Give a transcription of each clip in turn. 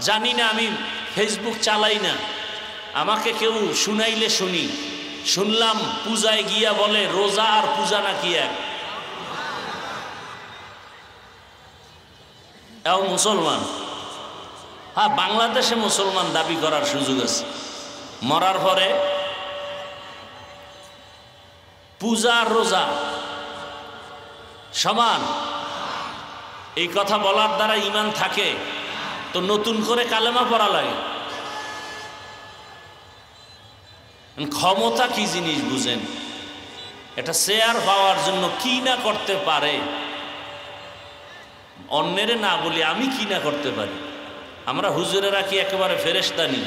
জানি না, আমি ফেসবুক চালাই না, আমাকে কেউ শুনাইলে শুনি। শুনলাম পূজায় গিয়া বলে রোজা আর পূজা নাকি এক। এও মুসলমান, হ্যাঁ বাংলাদেশে মুসলমান দাবি করার সুযোগ আছে। মরার পরে পূজা আর রোজা সমান, এই কথা বলার দ্বারা ঈমান থাকে? তো নতুন করে কালেমা পড়া লাগে। ক্ষমতা কি জিনিস বুঝেন? এটা শেয়ার পাওয়ার জন্য কি না করতে পারে। অন্যেরে না বলি আমি কি না করতে পারি। আমরা হুজুরেরা কি একেবারে ফেরেশতা নি?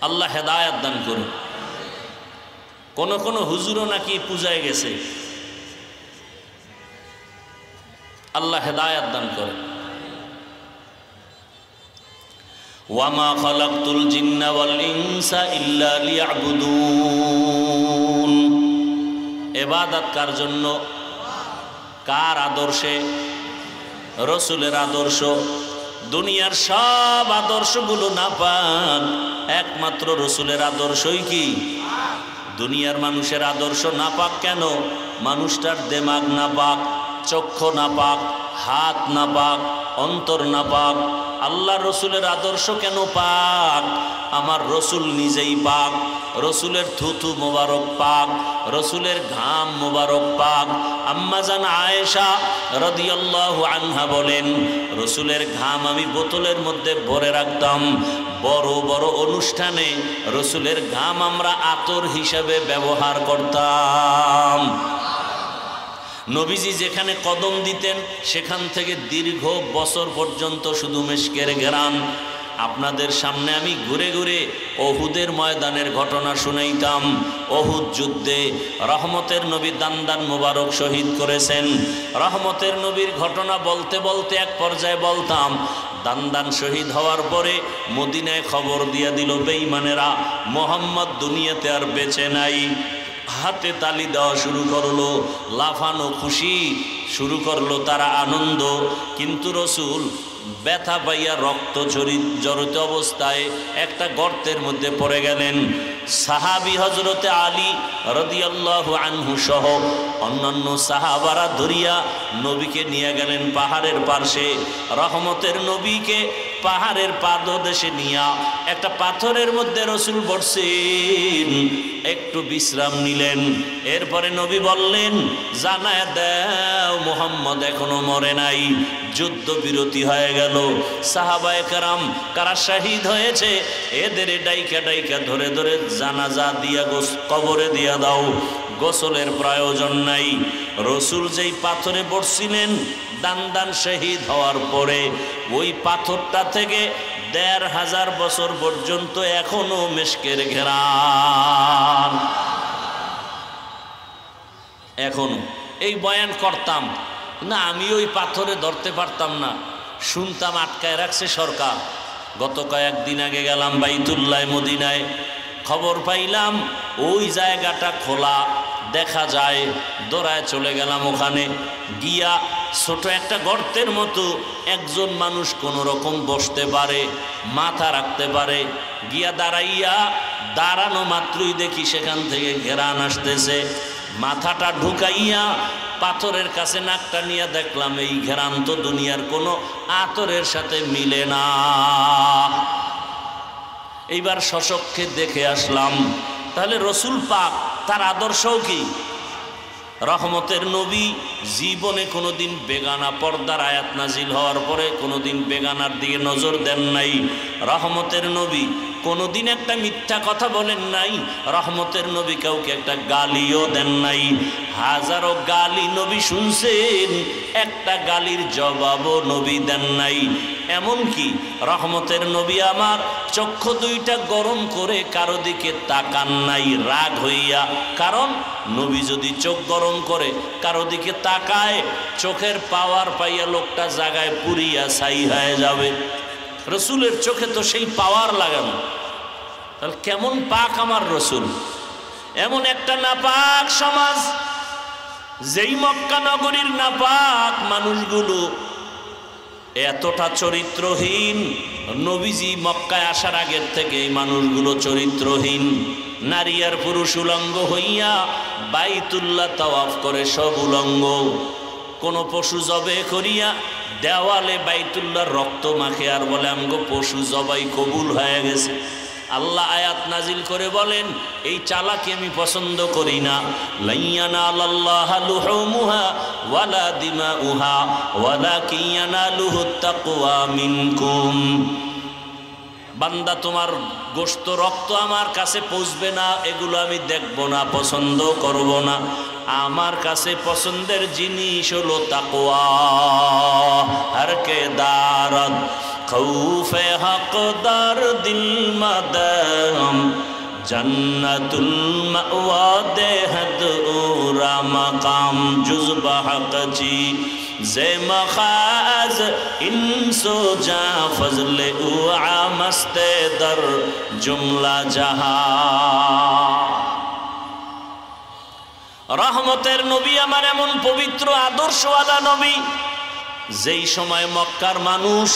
আল্লাহ হেদায়েত দান করুন। কোন কোন হুজুরও নাকি পূজায় গেছে, আল্লাহ হেদায়েত দান করে। ওয়ামা খালাকতুল জিন্না ওয়াল ইনসা ইল্লা লিয়াবুদুন। ইবাদত কার জন্য? কার আদর্শে? রসুলের আদর্শ। দুনিয়ার সব আদর্শগুলো না পান, একমাত্র রসুলের আদর্শই কি? দুনিয়ার মানুষের আদর্শ না পাক কেন? মানুষটার দেমাগ না পাক, চক্ষু না পাক, হাত না পাক, অন্তর না পাক। আল্লাহ রসুলের আদর্শ কেন পাক? আমার রসুল নিজেই পাক, রসুলের থুথু মোবারক পাক, রসুলের ঘাম মোবারক পাক। আম্মাজান আয়েশা রাদিয়াল্লাহু আনহা বলেন, রসুলের ঘাম আমি বোতলের মধ্যে ভরে রাখতাম। বড় বড় অনুষ্ঠানে রসুলের ঘাম আমরা আতর হিসাবে ব্যবহার করতাম। নবীজি যেখানে কদম দিতেন সেখান থেকে দীর্ঘ বছর পর্যন্ত শুধু মিশকের ঘেরান। আপনাদের সামনে আমি ঘুরে ঘুরে ওহুদের ময়দানের ঘটনা শুনাইতাম। ওহুদ যুদ্ধে রহমতের নবী দান্দান মুবারক শহীদ করেছেন। রহমতের নবীর ঘটনা বলতে বলতে এক পর্যায়ে বলতাম, দান্দান শহীদ হওয়ার পরে মদিনায় খবর দিয়া দিল বেঈমানেরা মোহাম্মদ দুনিয়াতে আর বেঁচে নাই। হাতে তালি দেওয়া শুরু করলো, লাফানো খুশি শুরু করলো তারা, আনন্দ। কিন্তু রসুল ব্যথা পাইয়া রক্ত জড়িত অবস্থায় একটা গর্তের মধ্যে পড়ে গেলেন। সাহাবী হযরতে আলী রাদিয়াল্লাহু আনহু সহ অন্যান্য সাহাবারা ধরিয়া নবীকে নিয়ে গেলেন পাহাড়ের পার্শ্বে। রহমতের নবীকে পাহাড়ের পাদদেশে নিয়া একটা পাথরের মধ্যে রসুল বসছেন, একটু বিশ্রাম নিলেন। এরপরে নবী বললেন, জানায় দাও মুহাম্মদ এখনো মরে নাই। যুদ্ধ বিরতি হয়ে গেল। সাহাবায়ে কেরাম কারা শহীদ হয়েছে এদের ডাইকা ডাইকা ধরে ধরে জানাজা দিয়া কবরে দিয়া দাও, গোসলের প্রয়োজন নাই। রসুল যেই পাথরে বসছিলেন দান্দান শহীদ হওয়ার পরে, ওই পাথরটা থেকে ১৫০০ বছর পর্যন্ত এখনো মিশকের ঘেরান। এখনো এই বয়ান করতাম না, আমি ওই পাথরে ধরতে পারতাম না, শুনতাম আটকায় রাখছে সরকার। গত কয়েকদিন আগে গেলাম বাইতুল্লাহ মদিনায়, খবর পাইলাম ওই জায়গাটা খোলা দেখা যায়। দৌড়ায় চলে গেলাম ওখানে, গিয়া ছোট একটা গর্তের মতো একজন মানুষ কোনো রকম বসতে পারে, মাথা রাখতে পারে। গিয়া দাঁড়াইয়া দাঁড়ানো মাত্রই দেখি সেখান থেকে ঘেরান আসতেছে। মাথাটা ঢুকাইয়া পাথরের কাছে নাকটা নিয়ে দেখলাম এই ঘেরান তো দুনিয়ার কোনো আতরের সাথে মিলে না। এইবার সচক্ষে দেখে আসলাম, তাহলে রসুল পাক তার আদর্শও কি? রহমতের নবী জীবনে কোনোদিন বেগানা পর্দার আয়াত নাজিল হওয়ার পরে কোনোদিন বেগানার দিকে নজর দেন নাই। রহমতের নবী কোনোদিন একটা মিথ্যা কথা বলেন নাই। রহমতের নবী কাউকে একটা গালিও দেন নাই। হাজারো গালি নবী শুনছেন, একটা গালির জবাবও নবী দেন নাই। এমনকি রহমতের নবী আমার চক্ষু দুইটা গরম করে কারো দিকে তাকান নাই রাগ হইয়া। কারণ নবী যদি চোখ গরম করে কারো দিকে তাকায়, চোখের পাওয়ার পাইয়া লোকটা জায়গায় পুরিয়া ছাই হয়ে যাবে। রসুলের চোখে তো সেই পাওয়ার লাগানো। তাহলে কেমন পাক আমার রসুল! এমন একটা নাপাক সমাজ, যেই মক্কা নগরীর নাপাক মানুষগুলো এতটা চরিত্রহীন। নবীজি মক্কায় আসার আগের থেকে এই মানুষগুলো চরিত্রহীন। নারী আর পুরুষ উলঙ্গ হইয়া বাইতুল্লাহ তাওয়াফ করে, সব উলঙ্গ। কোনো পশু জবে করিয়া দেওয়ালে বাইতুল্লাহর রক্ত মাখে আর বলে আমগো পশু জবাই কবুল হয়ে গেছে। আল্লাহ আয়াত নাজিল করে বলেন, এই চালাকি আমি পছন্দ করি না। লাইয়ানালাল্লাহা লুহুমুহা ওয়ালা দিমাউহা ওয়ালাকিন ইয়ানালুহুত তাকওয়া মিনকুম। বান্দা, তোমার গোশত রক্ত আমার কাছে পৌঁছবে না, এগুলো আমি দেখব না, পছন্দ করব না। আমার কাছে পছন্দের জিনিস হলো তাকওয়া। হর কে দারদ খৌফে হকদার দিল মাদাম জন্নতুল মাওয়া দেহদ উরা মাকাম জুজবা হকজি জে মখাজ ইনসো জা ফজলে উ আমস্তে দর জুমলা জাহা। রহমতের নবী আমার এমন পবিত্র আদর্শওয়ালা নবী, যেই সময় মক্কার মানুষ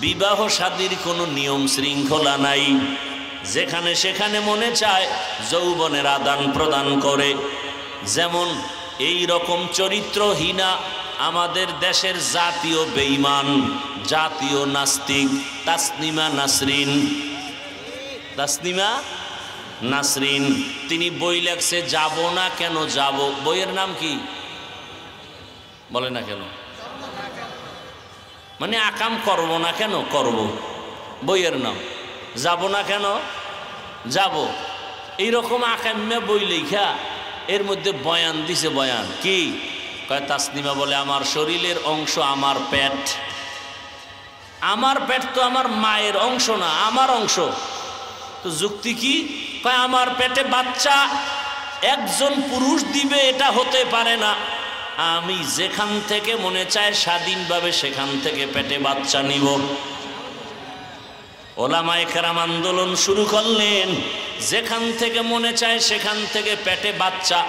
বিবাহ শাদীর কোনো নিয়ম শৃঙ্খলা নাই, যেখানে সেখানে মনে চায় যৌবনের আদান প্রদান করে। যেমন এই রকম চরিত্রহীনা আমাদের দেশের জাতীয় বেঈমান, জাতীয় নাস্তিক তাসনিমা নাসরিন। তাসনিমা নাসরিন তিনি বই লেখছে, যাব না কেন যাব। বইয়ের নাম কি বলে না কেন? মানে আকাম করব না কেন করব, বইয়ের নাম। যাব না কেন যাব, এইরকম আকাম্যা বই লেখা। এর মধ্যে বয়ান দিছে, বয়ান কি কয়? তাসনিমা বলে, আমার শরীরের অংশ আমার পেট। আমার পেট তো আমার মায়ের অংশ না, আমার অংশ। তো যুক্তি কি? কয় আমার পেটে বাচ্চা একজন পুরুষ দিবে, এটা হতে পারে না। আমি যেখান থেকে মনে চায় স্বাধীনভাবে সেখান থেকে পেটে বাচ্চা নিব। ওলামায়ে কেরাম আন্দোলন শুরু করলেন, যেখান থেকে মনে চায় সেখান থেকে পেটে বাচ্চা।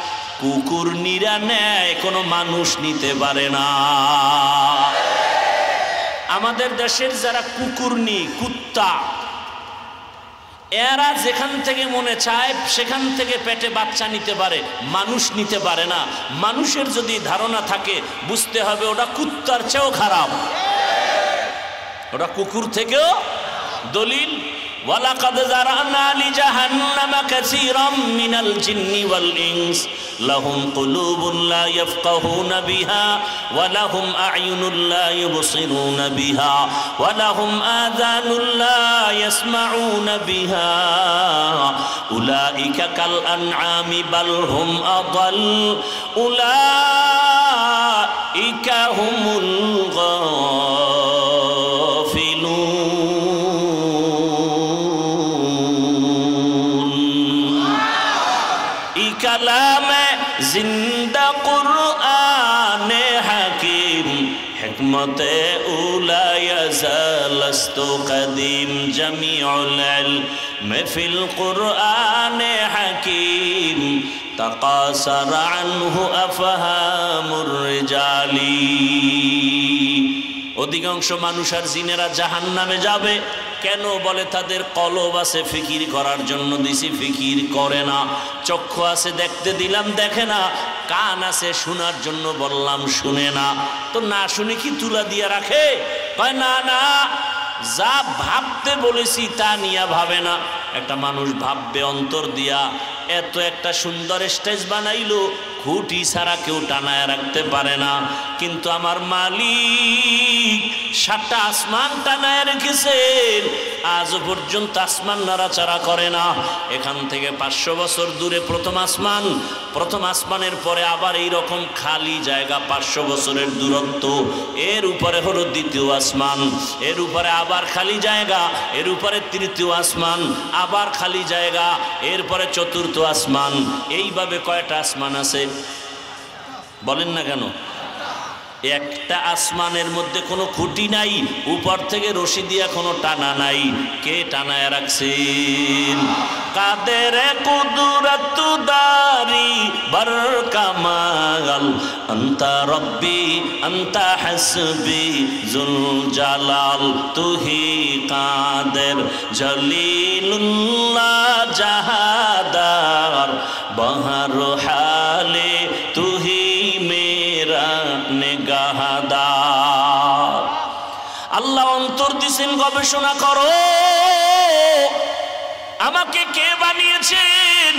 কুকুর নিরা নেয়, কোনো মানুষ নিতে পারে না। আমাদের দেশের যারা কুকুরনি, কুত্তা, এরা যেখান থেকে মনে চায় সেখান থেকে পেটে বাচ্চা নিতে পারে, মানুষ নিতে পারে না। মানুষের যদি ধারণা থাকে, বুঝতে হবে ওটা কুত্তার চেয়েও খারাপ, ওটা কুকুর থেকেও। দলিল, ওয়ালাকাদ যারানা লিজাহান্নামা কাসীরাম মিনাল জিন্নি ওয়াল ইনস লাহুম কুলুবুন লা ইয়াফকাহুনা বিহা ওয়া লাহুম আ'য়ুনুন লা ইউবসিরুনা বিহা ওয়া লাহুম আযানুন লা ইয়াসমাউনা বিহা উলাইকা কাল আনআমি বাল হুম আদাল উলাইকা হুমুল কালামে জিন্দা কুরআনে হাকিম হিকমতে উলা ইয়াজালস্তু কদিম জামিউল ইলম ফিল কুরআনে হাকিম তাকাসার আনহু আফহামুর রিজালি। অধিকাংশ মানুষ আর জিনেরা জাহান্নামে যাবে কেন? বলে তাদের কলব আছে ফিকির করার জন্য দিছি, ফিকির করে না। চক্ষু আছে দেখতে দিলাম, দেখে না। কান আছে শোনার জন্য বললাম, শুনে না। তো না শুনে কি তুলা দিয়া রাখে? কয় না না, যা ভাবতে বলেছি তা নিয়ে ভাবে না। একটা মানুষ ভাববে অন্তর দিয়া। এত একটা সুন্দর স্টেজ বানাইলো, খুঁটি ছাড়া কেউ টানায় রাখতে পারে না। কিন্তু আমার মালিক 7টা আসমান টানায় রেখেছেন, আজ পর্যন্ত আসমান নাড়াচাড়া করে না। এখান থেকে 500 বছর দূরে প্রথম আসমান, প্রথম আসমানের পরে আবার এই রকম খালি জায়গা 500 বছরের দূরত্ব। এর উপরে হলো দ্বিতীয় আসমান, এর উপরে আবার খালি জায়গা, এর উপরে তৃতীয় আসমান, আবার খালি জায়গা, এরপরে চতুর্থ আসমান। এইভাবে কয়টা আসমান আছে বলেন না কেন? একটা আসমানের মধ্যে কোনো খুঁটি নাই, উপর থেকে রশি দিয়া কোনো টানা নাই। কে টানায় রাখছেন? কাদের কুদরত দারি বার কামাল, আনতা রব্বি আনতা হাসবি জুল জালাল, তুহি কাদের জলিলুল্লাহ জাহাদার, বহর হালে তুহি মেরা নেগাহদার। আল্লাহ অন্তর দিছেন, গবেষণা করো আমাকে কে বানিয়েছেন,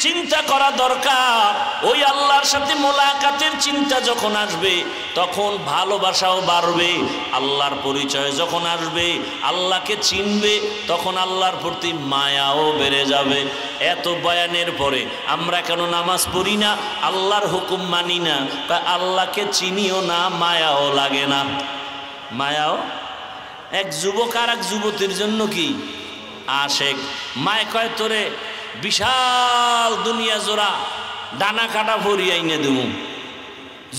চিন্তা করা দরকার। ওই আল্লাহর সাথে মোলাকাতের চিন্তা যখন আসবে তখন ভালোবাসাও বাড়বে। আল্লাহর পরিচয় যখন আসবে, আল্লাহকে চিনবে, তখন আল্লাহর প্রতি মায়াও বেড়ে যাবে। এত বয়ানের পরে আমরা কেন নামাজ পড়ি না, আল্লাহর হুকুম মানি না? আল্লাহকে চিনিও না, মায়াও লাগে না। মায়াও, এক যুবক আর এক যুবতীর জন্য কি আশেক, মায় কয় তোরে বিশাল দুনিয়া জোড়া ডানা কাটা ভরিয়াই নে দেবো।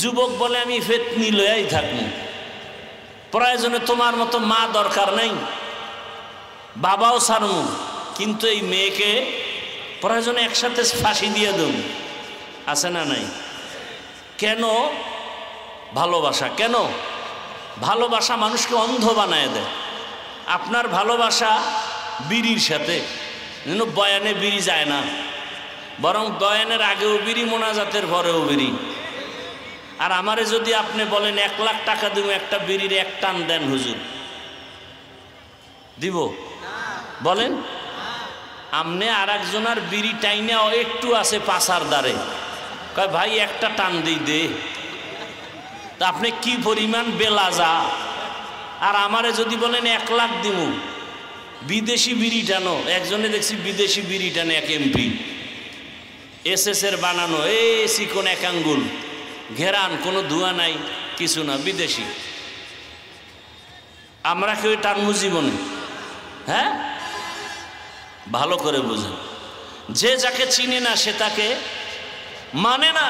যুবক বলে আমি ফেতনি লয়াই থাকবো, প্রয়োজনে তোমার মতো মা দরকার নাই, বাবাও ছাড়মু, কিন্তু এই মেয়েকে প্রয়োজনে একসাথে ফাঁসি দিয়ে দেব। আছে না নাই? কেন? ভালোবাসা। কেন? ভালোবাসা মানুষকে অন্ধ বানায় দেয়। আপনার ভালোবাসা বিড়ির সাথে, বয়ানে বিড়ি যায় না, বরং বয়ানের আগেও বিড়ি, মোনাজাতের পরেও বিড়ি। আর আমারে যদি আপনি বলেন 1 লাখ টাকা দিব একটা বিড়ির এক টান দেন হুজুর, দিব? বলেন। আমনে আর একজনের বিড়ি টাইনা একটু আছে পাশার দ্বারে, কয় ভাই একটা টান দিই দে। তা আপনি কি পরিমাণ বেলাজা। আর আমারে যদি বলেন 1 লাখ দিব, বিদেশি বিড়ি টানো, একজনে দেখছি বিদেশি বিড়ি টানে, এক এমপি, SS এর বানানো, চিকন এক আঙ্গুল, ঘেরান, কোনো ধোঁয়া নাই, কিছু না, বিদেশি। আমরা কেউ টানমু জীবনে? হ্যাঁ, ভালো করে বুঝেন। যে যাকে চিনে না সে তাকে মানে না।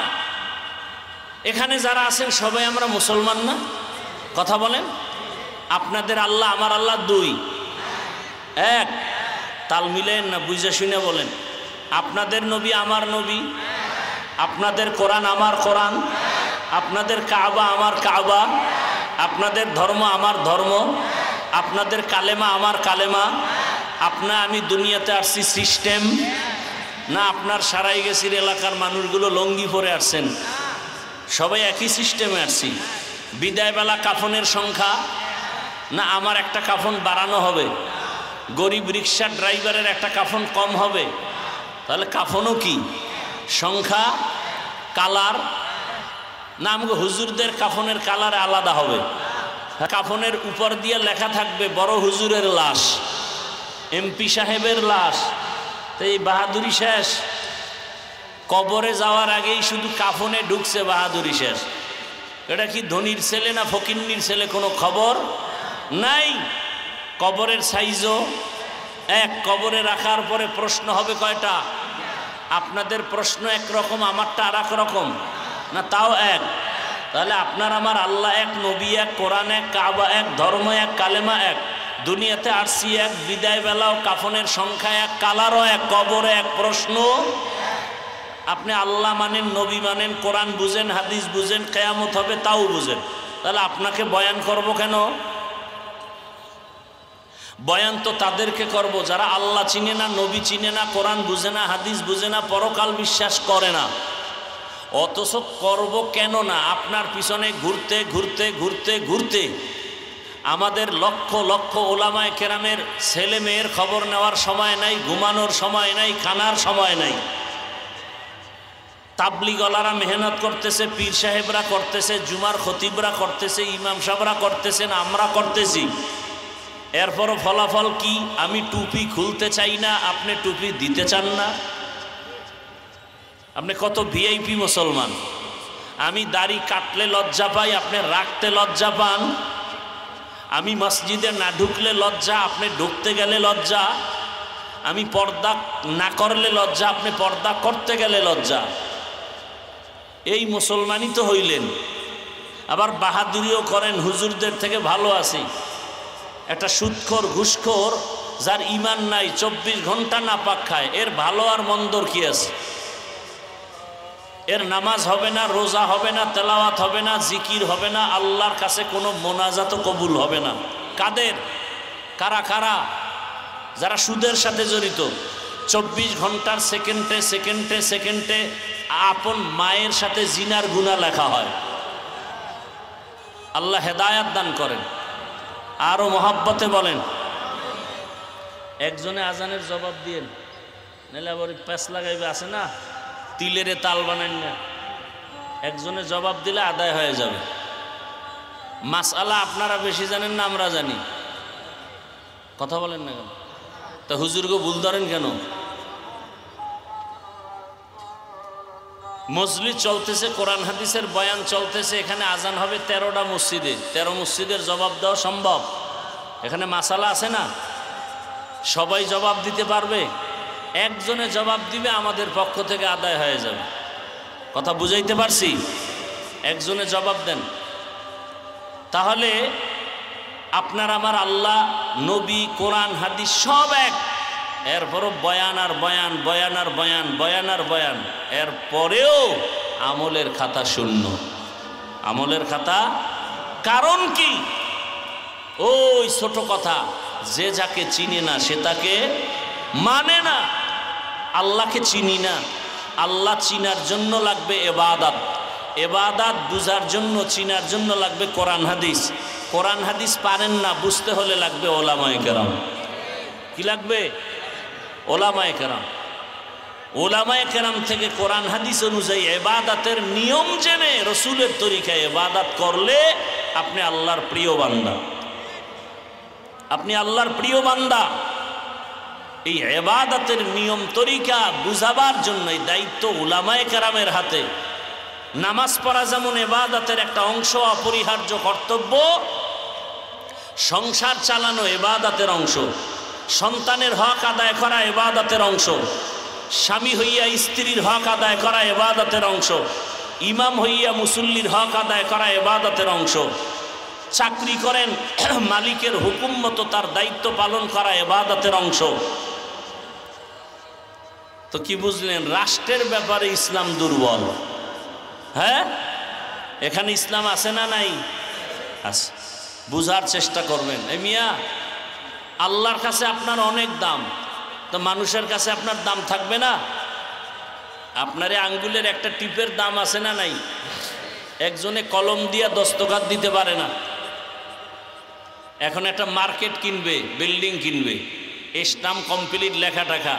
এখানে যারা আছেন সবাই আমরা মুসলমান না? কথা বলেন। আপনাদের আল্লাহ আমার আল্লাহ 2, 1। তাল মিলেন না, বুঝে শুনে বলেন। আপনাদের নবী আমার নবী, আপনাদের কোরআন আমার কোরআন, আপনাদের কাবা আমার কাবা, আপনাদের ধর্ম আমার ধর্ম, আপনাদের কালেমা আমার কালেমা। আমি দুনিয়াতে আসছি সিস্টেম না, আপনার সারাই গেছির এলাকার মানুষগুলো লঙ্গি পরে আসছেন, সবাই একই সিস্টেমে আসছি। বিদায়বেলা কাফনের সংখ্যা না, আমার একটা কাফন বাড়ানো হবে, গরিব রিক্সা ড্রাইভারের একটা কাফন কম হবে। তাহলে কাফনও কি সংখ্যা, কালার না? আমাকে হুজুরদের কাফনের কালার আলাদা হবে। কাফনের উপর দিয়ে লেখা থাকবে বড় হুজুরের লাশ, MP সাহেবের লাশ। তো এই বাহাদুরি শেষ, কবরে যাওয়ার আগেই শুধু কাফনে ঢুকছে, বাহাদুরি শেষ। এটা কি ধনির ছেলে না ফকিন্নির ছেলে কোনো খবর নাই। কবরের সাইজও এক, কবরে রাখার পরে প্রশ্ন হবে কয়টা? আপনাদের প্রশ্ন একরকম, আমারটা আর এক রকম না, তাও এক। তাহলে আপনার আমার আল্লাহ এক, নবী এক, কোরআন এক, কাবা এক, ধর্ম এক, কালেমা এক, দুনিয়াতে আসছি এক, বিদায় বেলাও কাফনের সংখ্যা এক, কালারও এক, কবরে এক, প্রশ্ন। আপনি আল্লাহ মানেন, নবী মানেন, কোরআন বুঝেন, হাদিস বুঝেন, কিয়ামত হবে তাও বুঝেন, তাহলে আপনাকে বয়ান করব কেন? বয়ান তো তাদেরকে করব যারা আল্লাহ চিনে না, নবী চিনে না, কোরআন বুঝে না, হাদিস বুঝে না, পরকাল বিশ্বাস করে না। অথচ করব কেন না? আপনার পিছনে ঘুরতে ঘুরতে ঘুরতে ঘুরতে আমাদের লক্ষ লক্ষ ওলামায়ে কেরামের ছেলে মেয়ের খবর নেওয়ার সময় নাই, ঘুমানোর সময় নাই, খানার সময় নাই। তাবলিগলারা মেহনত করতেছে, পীর সাহেবরা করতেছে, জুমার খতিবরা করতেছে, ইমাম সাহেবরা করতেছেন, আমরা করতেছি। এরপরও ফলাফল কি? আমি টুপি খুলতে চাই না, আপনি টুপি দিতে চান না। আপনি কত VIP মুসলমান। আমি দাড়ি কাটলে লজ্জা পাই, আপনি রাখতে লজ্জা পান। আমি মসজিদে না ঢুকলে লজ্জা, আপনি ঢুকতে গেলে লজ্জা। আমি পর্দা না করলে লজ্জা, আপনি পর্দা করতে গেলে লজ্জা। এই মুসলমানই তো হইলেন। আবার বাহাদুরিও করেন হুজুরদের থেকে ভালো আছি। একটা সুদখোর ঘুষখোর যার ইমান নাই 24 ঘন্টা নাপাক খায়, এর ভালো আর মন্দর কি আছে? এর নামাজ হবে না, রোজা হবে না, তেলাওয়াত হবে না, জিকির হবে না, আল্লাহর কাছে কোনো মোনাজাত কবুল হবে না। কাদের? কারা কারা? যারা সুদের সাথে জড়িত। 24 ঘন্টার সেকেন্ডে সেকেন্ডে সেকেন্ডে আপন মায়ের সাথে জিনার গুনাহ লেখা হয়। আল্লাহ হেদায়াত দান করেন। আরো মহাব্বতে বলেন। একজনে আজানের জবাব দিয়েন, নাহলে আবার প্যাঁচ লাগাইবে, আছে না তিলেরে তাল বানান না। একজনে জবাব দিলে আদায় হয়ে যাবে। মাসআলা আপনারা বেশি জানেন না আমরা জানি, কথা বলেন না কেন? তা হুজুরকে ভুল ধরেন কেন? মজলিস চলতেছে, কোরআন হাদিসের বয়ান চলতেছে, এখানে আজান হবে 13টা মসজিদে। 13 মসজিদের জবাব দেওয়া সম্ভব? এখানে মাসালা আছে না? সবাই জবাব দিতে পারবে? একজনে জবাব দিবে, আমাদের পক্ষ থেকে আদায় হয়ে যাবে। কথা বুঝাইতে পারছি? একজনে জবাব দেন। তাহলে আপনার আমার আল্লাহ, নবী, কোরআন হাদিস সব এক। এরপরও বয়ান আর বয়ান, বয়ান আর বয়ান, বয়ান আর বয়ান, এরপরেও আমলের খাতা শূন্য। আমলের খাতা। কারণ কি? ওই ছোট কথা, যে যাকে চিনে না সে তাকে মানে না। আল্লাহকে চিনি না, আল্লাহ চিনার জন্য লাগবে ইবাদত। ইবাদত বুঝার জন্য, চিনার জন্য লাগবে কোরআন হাদিস। কোরআন হাদিস পারেন না বুঝতে হলে লাগবে ওলামায়ে কেরাম। কি লাগবে? ওলামায়ে কেরাম। ওলামায়ে কেরাম থেকে কোরআন হাদিস অনুযায়ী ইবাদতের নিয়ম জেনে রসুলের তরিকায় ইবাদত করলে আপনি আল্লাহর প্রিয় বান্দা। আপনি আল্লাহর প্রিয় বান্দা। এই ইবাদতের নিয়ম তরিকা বুঝাবার জন্যই দায়িত্ব উলামায়ে কেরামের হাতে। নামাজ পড়া যেমন ইবাদতের একটা অংশ, অপরিহার্য কর্তব্য, সংসার চালানো ইবাদতের অংশ, সন্তানের হক আদায় করা ইবাদতের অংশ, স্বামী হইয়া স্ত্রীর হক আদায় করা ইবাদতের অংশ, ইমাম হইয়া মুসল্লির হক আদায় করা ইবাদতের অংশ, চাকরি করেন মালিকের হুকুম মতো তার দায়িত্ব পালন করা ইবাদতের অংশ। তো কি বুঝলেন? রাষ্ট্রের ব্যাপারে ইসলাম দুর্বল। হ্যাঁ, এখানে ইসলাম আছে না নাই? আছে। বুঝার চেষ্টা করবেন। এ মিয়া, আল্লাহর কাছে আপনার অনেক দাম, তো মানুষের কাছে আপনার দাম থাকবে না? আপনার আঙ্গুলের একটা টিপের দাম আছে না নাই? একজনে কলম দিয়া দস্তখত দিতে পারে না। এখন একটা মার্কেট কিনবে, বিল্ডিং কিনবে, স্টাম্প কমপ্লিট, লেখা টাকা।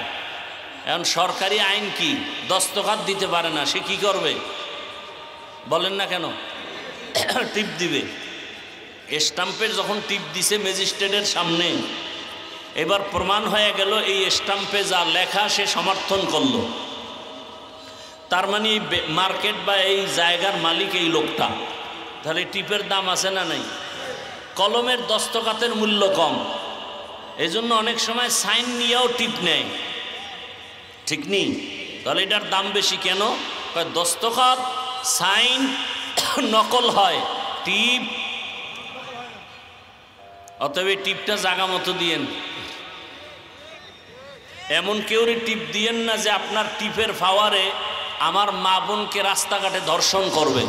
এখন সরকারি আইন কি? দস্তখত দিতে পারে না, সে কি করবে বলেন না কেন? টিপ দিবে। স্টাম্পের যখন টিপ দিছে ম্যাজিস্ট্রেটের সামনে, এবার প্রমাণ হয়ে গেল এই স্টাম্পে যা লেখা সে সমর্থন করলো, তার মানে মার্কেট বা এই জায়গার মালিক এই লোকটা। তাহলে টিপের দাম আছে না নাই? কলমের দস্তখতের মূল্য কম, এই জন্য অনেক সময় সাইন নিয়েও টিপ নেয়, ঠিক নেই? তাহলে এটার দাম বেশি কেন? দস্তখত সাইন নকল হয়, টিপ। অতএব টিপটা জায়গা মতো দিয়েন। এমন কেউরে টিপ দিয়েন না যে আপনার টিপের পাওয়ারে আমার মা বোনকে রাস্তাঘাটে ধর্ষণ করবে।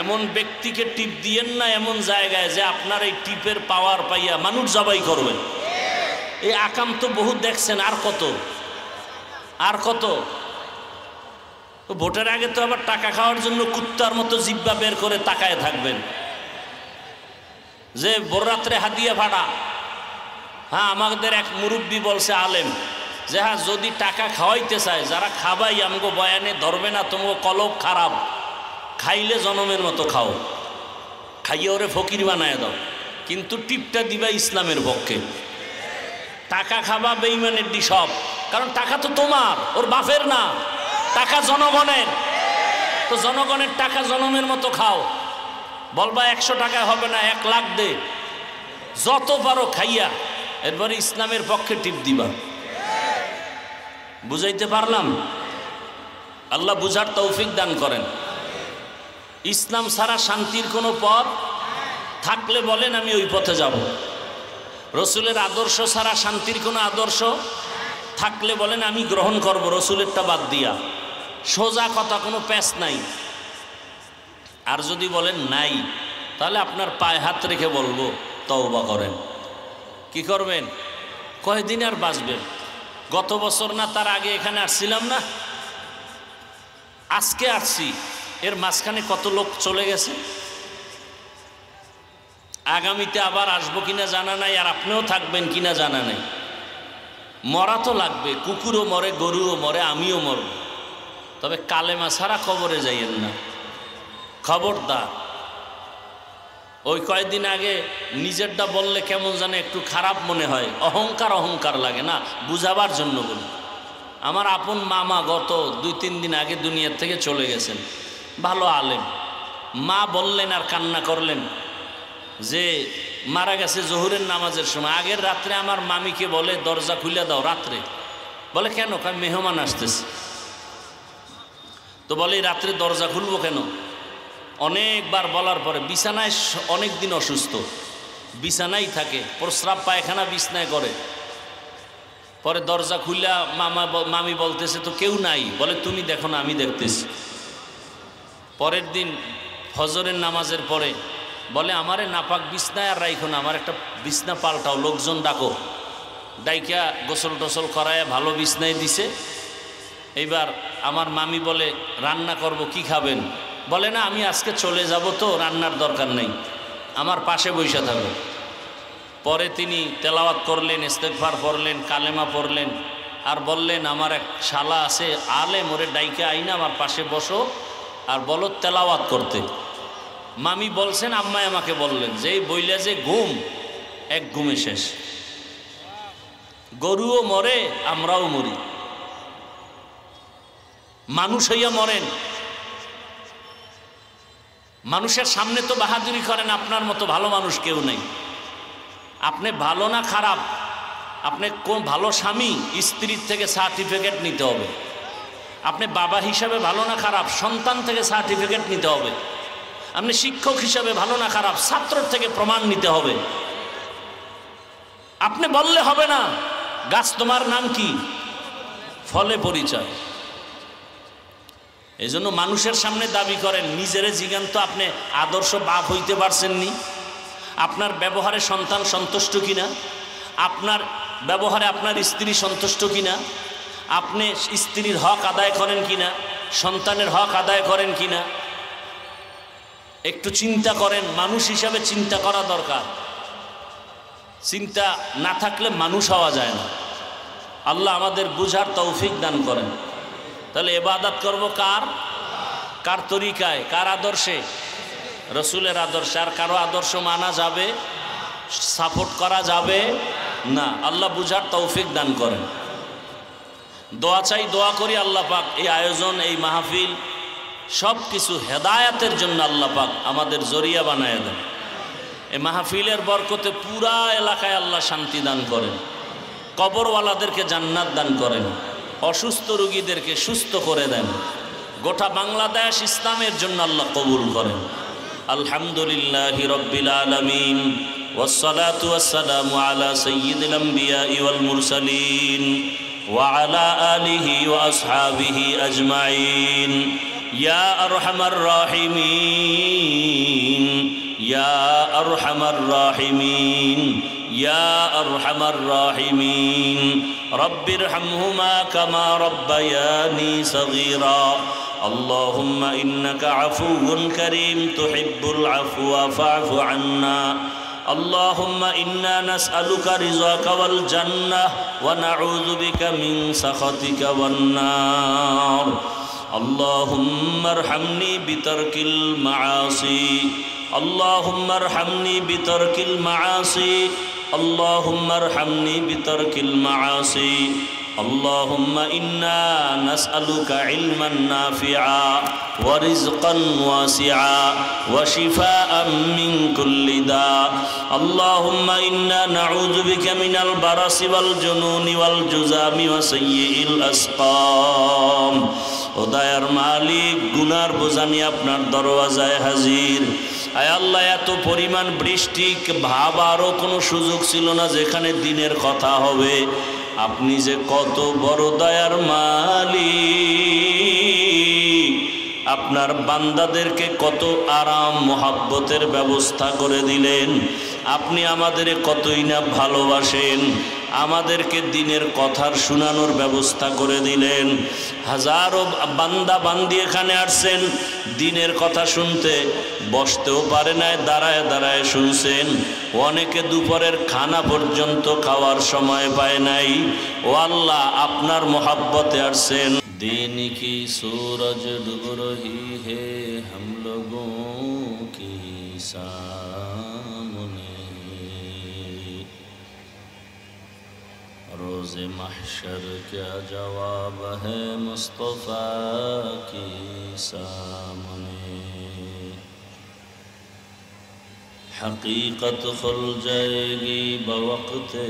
এমন ব্যক্তিকে টিপ দিয়েন না এমন জায়গায় যে আপনার এই টিপের পাওয়ার পাইয়া মানুষ জবাই করবে। এই আকাম তো বহুত দেখছেন। আর কত, আর কত? ভোটের আগে তো আবার টাকা খাওয়ার জন্য কুত্তার মতো জিব্বা বের করে তাকায় থাকবেন যে ভোর রাত্রে হাদিয়া ভাড়া। হ্যাঁ, আমাদের এক মুরব্বী বলছে, আলেম, যে হ্যাঁ, যদি টাকা খাওয়াইতে চায়, যারা খাবাই আমগো বয়ানে ধরবে না, তোমাকে কলব খারাপ, খাইলে জনমের মতো খাও, খাইয়ে ওরে ফকির বানায় দাও, কিন্তু টিপটা দিবা ইসলামের পক্ষে। টাকা খাবা বেঈমানের ডি সব, কারণ টাকা তো তোমার, ওর বাপের না, টাকা জনগণের। তো জনগণের টাকা জনমের মতো খাও। বলবা 100 টাকা হবে না, 1 লাখ দে, যত পারো খাইয়া এরপরে ইসলামের পক্ষে টিপ দিবা। বুঝাইতে পারলাম? আল্লাহ বুঝার তৌফিক দান করেন। ইসলাম ছাড়া শান্তির কোনো পথ থাকলে বলেন আমি ওই পথে যাব। রসুলের আদর্শ ছাড়া শান্তির কোনো আদর্শ থাকলে বলেন আমি গ্রহণ করব রসুলেরটা বাদ দিয়া। সোজা কথা, কোনো প্যাঁচ নাই। আর যদি বলেন নাই, তাহলে আপনার পায়ে হাত রেখে বলবো তওবা করেন। কি করবেন? কয়দিন আর বাঁচবেন? গত বছর না তার আগে এখানে আসছিলাম না, আজকে আসছি, এর মাঝখানে কত লোক চলে গেছে। আগামীতে আবার আসবো কিনা জানা নাই, আর আপনিও থাকবেন কিনা জানা নাই। মরা তো লাগবে, কুকুরও মরে, গরুও মরে, আমিও মরব। তবে কালেমা ছাড়া কবরে যাইয়েন না, খবরদার। ওই কয়েকদিন আগে নিজেরটা বললে কেমন জানে একটু খারাপ মনে হয়, অহংকার অহংকার লাগে না, বুঝাবার জন্য বলি। আমার আপন মামা গত 2-3 দিন আগে দুনিয়ার থেকে চলে গেছেন, ভালো আলেম। মা বললেন আর কান্না করলেন যে মারা গেছে জোহরের নামাজের সময়। আগের রাত্রে আমার মামিকে বলে দরজা খুলে দাও রাত্রে। বলে কেন? কারণ মেহমান আসতেছে। তো বলে রাত্রে দরজা খুলবো কেন? অনেকবার বলার পরে বিছানায়, অনেক দিন অসুস্থ, বিছানায় থাকে, প্রস্রাব পায়খানা বিছনায় করে। পরে দরজা খুললা মামি বলতেছে তো কেউ নাই। বলে তুমি দেখো না, আমি দেখতেছি। পরের দিন ফজরের নামাজের পরে বলে আমারে নাপাক বিছনায় আর রাইখো না, আমার একটা বিছনা পাল্টাও, লোকজন ডাকো। ডাইকা গোসল টোসল করায় ভালো বিছনায় দিছে। এইবার আমার মামি বলে রান্না করব, কি খাবেন? বলে না আমি আজকে চলে যাব, তো রান্নার দরকার নেই, আমার পাশে বসে থাকো। পরে তিনি তেলাওয়াত করলেন, ইস্তেগফার পড়লেন, কালেমা পড়লেন, আর বললেন আমার এক শালা আছে আলেম, ওরে ডাইকা আইনা আমার পাশে বসো আর বলো তেলাওয়াত করতে। মামি বলছেন, আম্মাই আমাকে বললেন যে এই বইলে যে ঘুম, এক ঘুমে শেষ। গরুও মরে, আমরাও মরি, মানুষ হইয়া মরেন। মানুষের সামনে তো বাহাদুরি করেন, আপনার মতো ভালো মানুষ কেউ নেই। আপনি ভালো না খারাপ, আপনি কোন ভালো স্বামী, স্ত্রীর থেকে সার্টিফিকেট নিতে হবে। আপনি বাবা হিসাবে ভালো না খারাপ, সন্তান থেকে সার্টিফিকেট নিতে হবে। আপনি শিক্ষক হিসাবে ভালো না খারাপ, ছাত্রর থেকে প্রমাণ নিতে হবে। আপনি বললে হবে না গাছ তোমার নাম কি, ফলে পরিচয়। এই জন্য মানুষের সামনে দাবি করেন, নিজেরে জিজ্ঞান তো আপনি আদর্শ বাপ হইতে পারছেননি। আপনার ব্যবহারে সন্তান সন্তুষ্ট কিনা, আপনার ব্যবহারে আপনার স্ত্রী সন্তুষ্ট কিনা, আপনি স্ত্রীর হক আদায় করেন কিনা, সন্তানের হক আদায় করেন কিনা, একটু চিন্তা করেন। মানুষ হিসাবে চিন্তা করা দরকার। চিন্তা না থাকলে মানুষ হওয়া যায় না। আল্লাহ আমাদের বুঝার তৌফিক দান করেন। তাহলে ইবাদত করব কার? কার তরিকায়, কার আদর্শে? রসুলের আদর্শে। আর কারো আদর্শ মানা যাবে, সাপোর্ট করা যাবে না। আল্লাহ বুঝার তৌফিক দান করেন। দোয়া চাই, দোয়া করি আল্লাহ পাক এই আয়োজন, এই মাহফিল সব কিছু হেদায়াতের জন্য আল্লাহ পাক আমাদের জরিয়া বানায় দেন। এই মাহফিলের বরকতে পুরা এলাকায় আল্লাহ শান্তি দান করেন, কবরওয়ালাদেরকে জান্নাত দান করেন, অসুস্থ রোগীদেরকে সুস্থ করে দেন। গোটা বাংলাদেশ ইসলামের জন্য আল্লাহ কবুল করেন। আলহামদুলিল্লাহি রাব্বিল আলামিন, ওয়াসসালাতু ওয়াসসালামু আলা সাইয়্যিদিল আমবিয়াই ওয়াল মুরসালিন ওয়া আলা আলিহি ওয়া আসহাবিহি আজমাইন। ইয়া আরহামার রাহিমিন, ইয়া আরহামার রাহিমিন, ইয়া আরহামার রাহিমিন। রব্বিরহামহুমা কামা রব্বায়ানি সগীরা। اللهم إنك عفو كريم تحب العفو فاعف عنا. اللهم إنا نسألك رضاك والجنة ونعوذ بك من سخطك والنار. اللهم ارحمني بترك المعاصي، اللهم ارحمني بترك المعاصي، اللهم ارحمني بترك المعاصي. اللهم إنا نسألك علما نافعا ورزقا واسعا وشفاء من كل داء. اللهم إنا نعوذ بك من البرص والجنون والجذام وسيء الأسقام. ও দয়ার মালিক, গুনার বোঝা নিয়ে আপনার দরওয়াজায় হাজির। আয় আল্লাহ, এত পরিমাণ বৃষ্টি ভাবারও কোনো সুযোগ ছিল না যেখানে দিনের কথা হবে। আপনি যে কত বড় দয়ার মালিক, আপনার বান্দাদেরকে কত আরাম মোহাব্বতের ব্যবস্থা করে দিলেন। আপনি আমাদের কতই না ভালোবাসেন, আমাদেরকে দিনের কথার শোনানোর ব্যবস্থা করে দিলেন। হাজারো বান্দা বান্দি এখানে আসছেন দিনের কথা শুনতে, বসতেও পারে নাই, দাঁড়ায় দাঁড়ায় শুনছেন। অনেকে দুপুরের খানা পর্যন্ত খাওয়ার সময় পায় নাই। ও আল্লাহ, আপনার মোহাব্বতে আসছেন। दिन की सूरज डूब रही है हम लोगों की सामने, रोज़े महशर क्या जवाब है मुस्तफ़ा की सामने। हकीकत खुल जाएगी बवक़्ते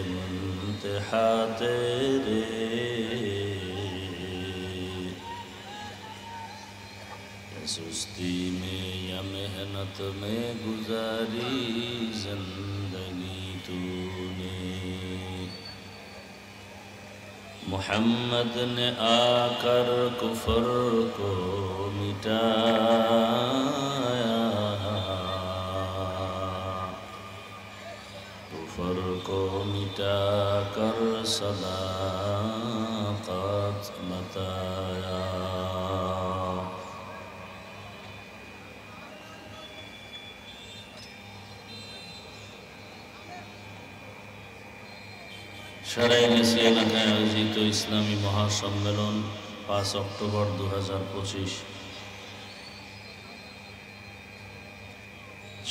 इम्तिहा तेरे, सुस्ती में या मेहनत में गुजारी जिंदगी तूने। मोहम्मद ने आकर कुफर को मिटाया, कुफर को मिटाकर सदाकत बताया। সারাইলেসি এলাকায় আয়োজিত ইসলামী মহাসম্মেলন 5 অক্টোবর 2025।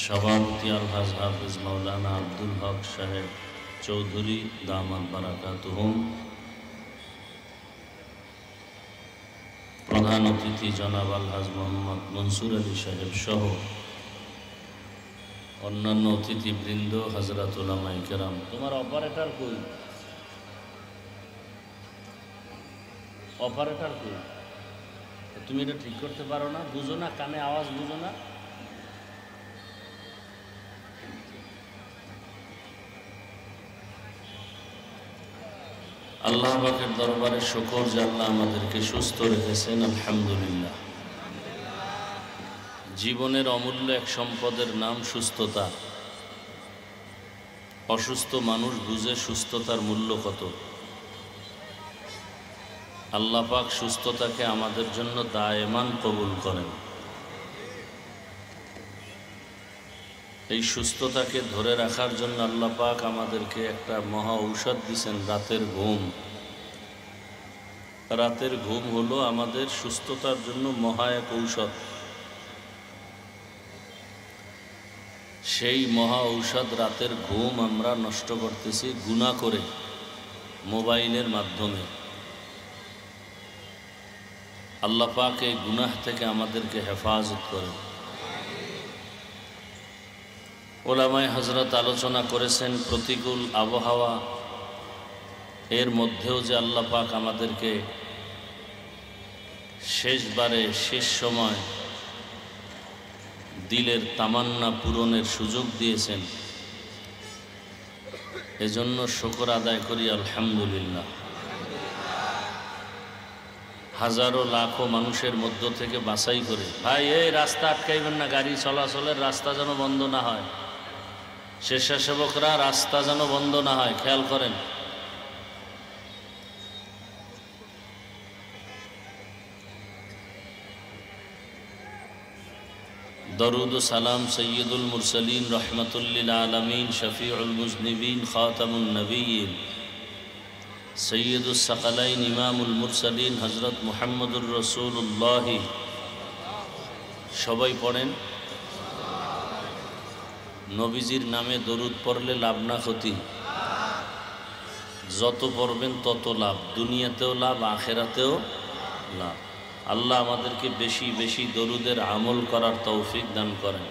সভাপতি আলহাজ হাফিজ মাওলানা আব্দুল হক সাহেব চৌধুরী দামাত বারাকাতুহুম। প্রধান অতিথি জনাব আলহাজ মোহাম্মদ মনসুর আলী সাহেব সহ অন্যান্য অতিথিবৃন্দ, হযরত উলামায়ে কেরাম। তোমার অপারেটর কই? অপারেটর কই? তুমি এটা ঠিক করতে পারো না? বুঝো না? কানে আওয়াজ বুঝো না? আল্লাহ পাকের দরবারে শুকর যে আল্লাহ আমাদেরকে সুস্থ রেখেছেন, আলহামদুলিল্লাহ। জীবনের অমূল্য এক সম্পদের নাম সুস্থতা। অসুস্থ মানুষ বুঝে সুস্থতার মূল্য কত। আল্লাহ পাক সুস্থতাকে আমাদের জন্য দায়েমান কবুল করেন। এই সুস্থতাকে ধরে রাখার জন্য আল্লাহ পাক আমাদেরকে একটা মহা ঔষধ দিয়েছেন, রাতের ঘুম। রাতের ঘুম হলো আমাদের সুস্থতার জন্য মহা এক ঔষধ। সেই মহা ঔষধ রাতের ঘুম আমরা নষ্ট করতেছি গুনাহ করে, মোবাইলের মাধ্যমে। আল্লাহ পাক এই গুনাহ থেকে আমাদেরকে হেফাজত করেন। ওলামায়ে হযরত আলোচনা করেছেন প্রতিকূল আবহাওয়া এর মধ্যেও যে আল্লাহ পাক আমাদেরকে শেষবারে শেষ সময় দিলের তামান্না পূরণের সুযোগ দিয়েছেন, এজন্য শুকর আদায় করি আলহামদুলিল্লাহ। হাজারো লাখো মানুষের মধ্য থেকে বাছাই করে, ভাই এই রাস্তা আটকাইবেন না, গাড়ি চলাচলের রাস্তা যেন বন্ধ না হয়, স্বেচ্ছাসেবকরা রাস্তা যেন বন্ধ না হয়, খেয়াল করেন। দরুদ ও সালাম সৈয়দুল মুরসালিন রহমতুল্লিল আলমিন শফিউল মুজনিবিন খাতামুন নবীন সৈয়দুস সাকালাইন ইমামুল মুরসালিন হজরত মুহাম্মদুর রসুল্লাহ। সবাই পড়েন। নবীজির নামে দরুদ পড়লে লাভ না ক্ষতি? যত পড়বেন তত লাভ, দুনিয়াতেও লাভ, আখেরাতেও লাভ। আল্লাহ আমাদেরকে বেশি বেশি দরুদের আমল করার তৌফিক দান করেন।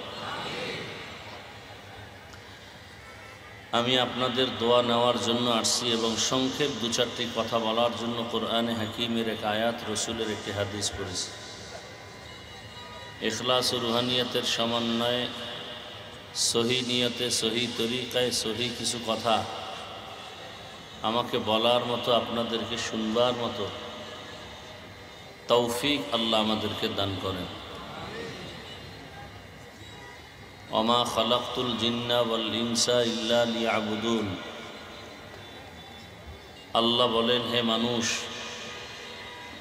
আমি আপনাদের দোয়া নেওয়ার জন্য আসছি এবং সংক্ষেপ দু চারটি কথা বলার জন্য কোরআনে হাকিমের এক আয়াত, রসুলের একটি হাদিস পড়েছি। ইখলাস ও রুহানিয়তের সমন্বয়ে সহি নিয়তে, সহি তরিকায়, সহি কিছু কথা আমাকে বলার মতো, আপনাদেরকে শুনবার মতো তৌফিক আল্লাহ আমাদেরকে দান করেন। ওমা খালাকতুল জিন্না ওয়াল ইনসা ইল্লা লিয়াবুদুন। আল্লাহ বলেন, হে মানুষ,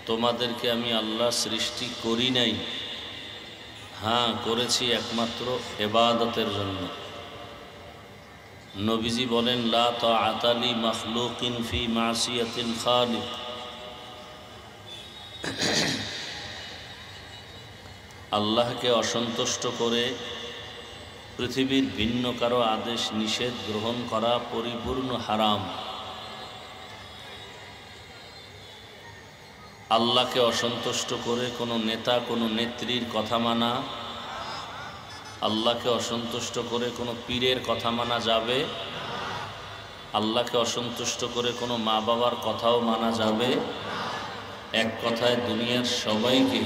তোমাদেরকে আমি আল্লাহ সৃষ্টি করি নাই, হ্যাঁ করেছি একমাত্র ইবাদতের জন্য। নবীজি বলেন, লা তাআতা লি মাখলুকিন ফি মাসিয়াতিল খালিক। আল্লাহকে অসন্তুষ্ট করে পৃথিবীর ভিন্ন কারো আদেশ নিষেধ গ্রহণ করা পরিপূর্ণ হারাম। আল্লাহকে অসন্তুষ্ট করে কোনো নেতা, কোনো নেত্রীর কথা মানা, আল্লাহকে অসন্তুষ্ট করে কোনো পীরের কথা মানা যাবে, আল্লাহকে অসন্তুষ্ট করে কোনো মা বাবার কথাও মানা যাবে। এক কথায় দুনিয়ার সবাইকে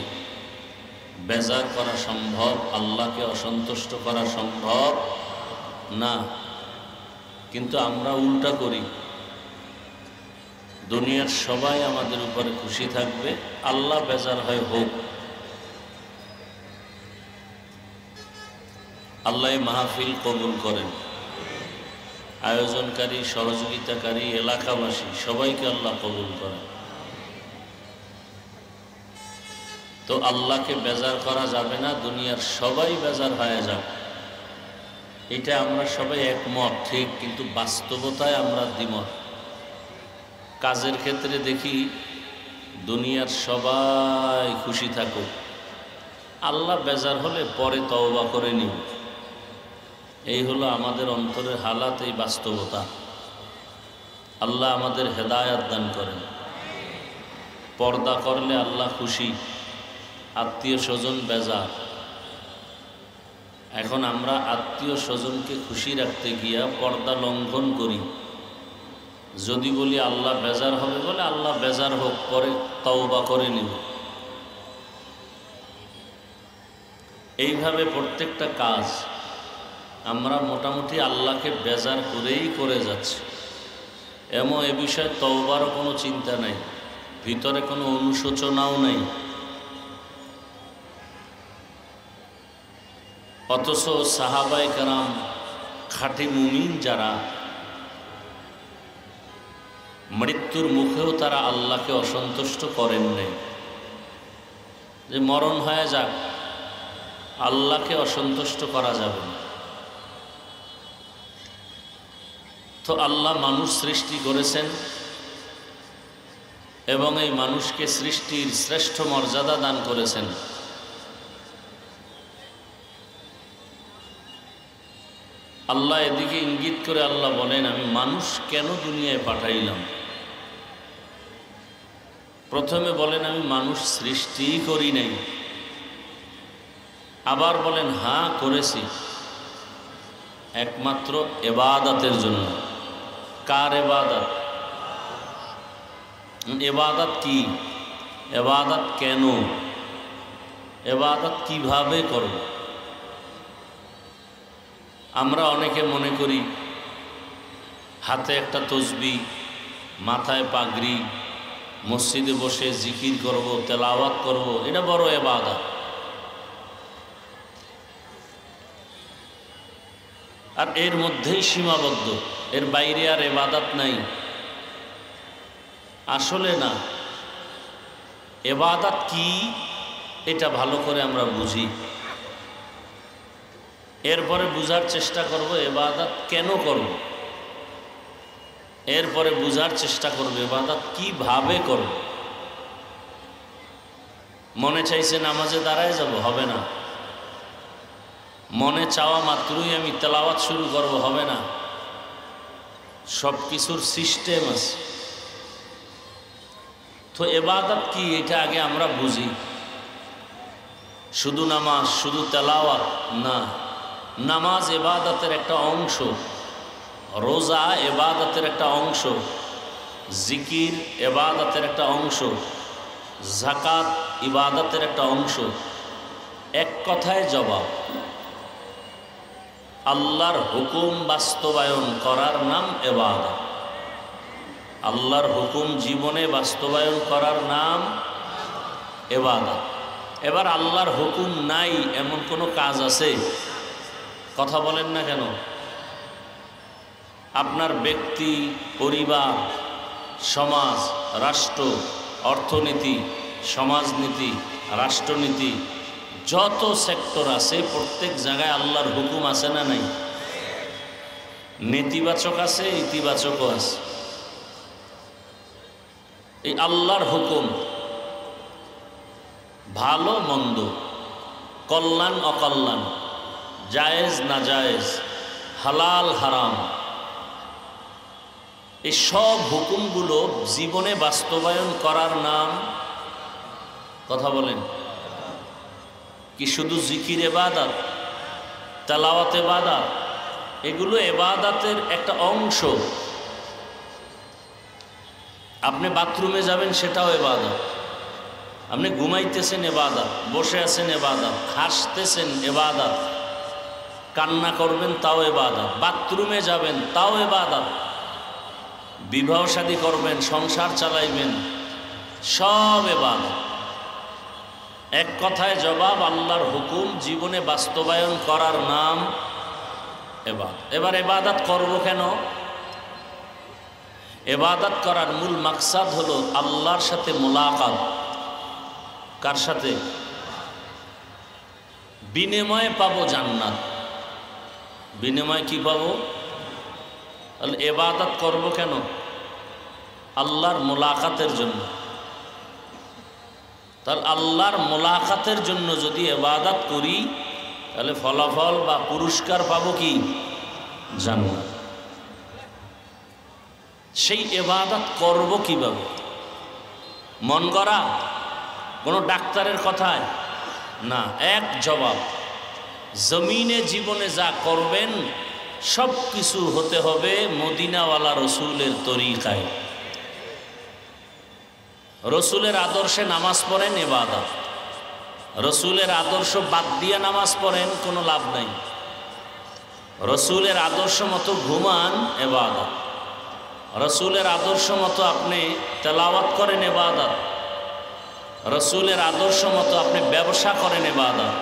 বেজার করা সম্ভব, আল্লাহকে অসন্তুষ্ট করা সম্ভব না। কিন্তু আমরা উল্টা করি, দুনিয়ার সবাই আমাদের উপরে খুশি থাকবে, আল্লাহ বেজার হয় হোক। আল্লাহ মাহফিল কবুল করেন। আয়োজনকারী, সহযোগিতাকারী, এলাকাবাসী সবাইকে আল্লাহ কবুল করেন। তো আল্লাহকে বেজার করা যাবে না, দুনিয়ার সবাই বেজার হয়ে যাবে, এটা আমরা সবাই একমত, ঠিক। কিন্তু বাস্তবতায় আমরা দ্বিমত। কাজের ক্ষেত্রে দেখি দুনিয়ার সবাই খুশি থাকুক, আল্লাহ বেজার হলে পরে তওবা করে নিব। এই হলো আমাদের অন্তরের হালাত, এই বাস্তবতা। আল্লাহ আমাদের হেদায়াত দান করেন। পর্দা করলে আল্লাহ খুশি, আত্মীয় স্বজন বেজার। এখন আমরা আত্মীয় স্বজনকে খুশি রাখতে গিয়া পর্দা লঙ্ঘন করি। যদি বলি আল্লাহ বেজার হবে, বলে আল্লাহ বেজার হোক, পরে তওবা করে নিব। এইভাবে প্রত্যেকটা কাজ আমরা মোটামুটি আল্লাহকে বেজার করেই করে যাচ্ছি। এমন এ বিষয়ে তওবারও কোনো চিন্তা নাই, ভিতরে কোনো অনুশোচনাও নাই। অথচ সাহাবায়ে কেরাম, খাঁটি মুমিন যারা, মৃত্যুর মুখেও তারা আল্লাহকে অসন্তুষ্ট করেন নাই। যে মরণ হয়ে যাক, আল্লাহকে অসন্তুষ্ট করা যাবে না। তো আল্লাহ মানুষ সৃষ্টি করেছেন এবং এই মানুষকে সৃষ্টির শ্রেষ্ঠ মর্যাদা দান করেছেন। আল্লাহ এদিকে ইঙ্গিত করে আল্লাহ বলেন, আমি মানুষ কেন দুনিয়ায় পাঠাইলাম। প্রথমে বলেন আমি মানুষ সৃষ্টিই করি নাই, আবার বলেন হ্যাঁ করেছি একমাত্র ইবাদতের জন্য। কার ইবাদত? ইবাদত কি? ইবাদত কেন? ইবাদত কিভাবে করব? আমরা অনেকে মনে করি হাতে একটা তসবিহ, মাথায় পাগড়ি, মসজিদে বসে জিকির করব, তেলাওয়াত করব, এটা বড় ইবাদত। আর এর মধ্যেই সীমাবদ্ধ, এর বাইরে আর ইবাদত নাই। আসলে না, ইবাদত কি এটা ভালো করে আমরা বুঝি, এরপরে বুঝার চেষ্টা করব ইবাদত কেন করব, এরপরে বুঝার চেষ্টা করব ইবাদত কিভাবে করব। মনে চাইছে নামাজে দাঁড়ায় যাব, হবে না। মনে চাওয়া মাত্রই আমি তেলাওয়াত শুরু করব, হবে না। সব কিছুর সিস্টেম আছে। তো ইবাদত কি এটা আগে আমরা বুঝি। শুধু নামাজ, শুধু তেলাওয়াত না, নামাজ ইবাদতের একটা অংশ। রোজা ইবাদতের একটা অংশ, জিকির ইবাদতের একটা অংশ, যাকাত ইবাদতের একটা অংশ। এক কথায় জবাব, আল্লাহর হুকুম বাস্তবায়ন করার নাম ইবাদত। আল্লাহর হুকুম জীবনে বাস্তবায়ন করার নাম ইবাদত। এবার আল্লাহর হুকুম নাই এমন কোনো কাজ আছে? কথা বলেন না কেন? আপনার ব্যক্তি, পরিবার, সমাজ, রাষ্ট্র, অর্থনীতি, সমাজনীতি, রাষ্ট্রনীতি, যত সেক্টর আছে প্রত্যেক জায়গায় আল্লাহর হুকুম আছে না নাই? নেতিবাচক আছে, ইতিবাচকও আছে। এই আল্লাহর হুকুম ভালো মন্দ, কল্যাণ অকল্যাণ, জায়েজ না জায়েজ, হালাল হারাম, এই সব হুকুমগুলো জীবনে বাস্তবায়ন করার নাম, কথা বলেন, কি শুধু জিকির ইবাদত, তেলাওয়াত ইবাদত? এগুলো ইবাদতের একটা অংশ। আপনি বাথরুমে যাবেন সেটাও ইবাদত, আপনি ঘুমাইতেছেন ইবাদত, বসে আছেন ইবাদত, হাসতেছেন ইবাদত, কান্না করবেন তাও ইবাদত, বাথরুমে যাবেন তাও ইবাদত, বিবাহ শাদী করবেন, সংসার চালাইবেন, সব ইবাদত। এক কথায় জবাব, আল্লাহর হুকুম জীবনে বাস্তবায়ন করার নাম ইবাদত। এবার ইবাদত করব কেন? ইবাদত করার মূল মাকসাদ হলো আল্লাহর সাথে মোলাকাত। কার সাথে? বিনিময়ে পাবো জান্নাত। বিনিময়ে কি পাবো? তাহলে ইবাদত করব কেন? আল্লাহর মোলাকাতের জন্য। তাহলে আল্লাহর মোলাকাতের জন্য যদি ইবাদত করি তাহলে ফলাফল বা পুরস্কার পাবো কি? জান্নাত। সেই ইবাদত করব কিভাবে? মন গড়া কোনো ডাক্তারের কথায় না, এক জবাব, জমিনে জীবনে যা করবেন সব কিছু হতে হবে মদিনাওয়ালা রসুলের তরিকায়। রসুলের আদর্শে নামাজ পড়েন ইবাদত, রসুলের আদর্শ বাদ দিয়ে নামাজ পড়েন কোনো লাভ নাই। রসুলের আদর্শ মতো ঘুমান ইবাদত, রসুলের আদর্শ মতো আপনি তেলাওয়াত করেন ইবাদত, রসুলের আদর্শ মতো আপনি ব্যবসা করেন ইবাদত,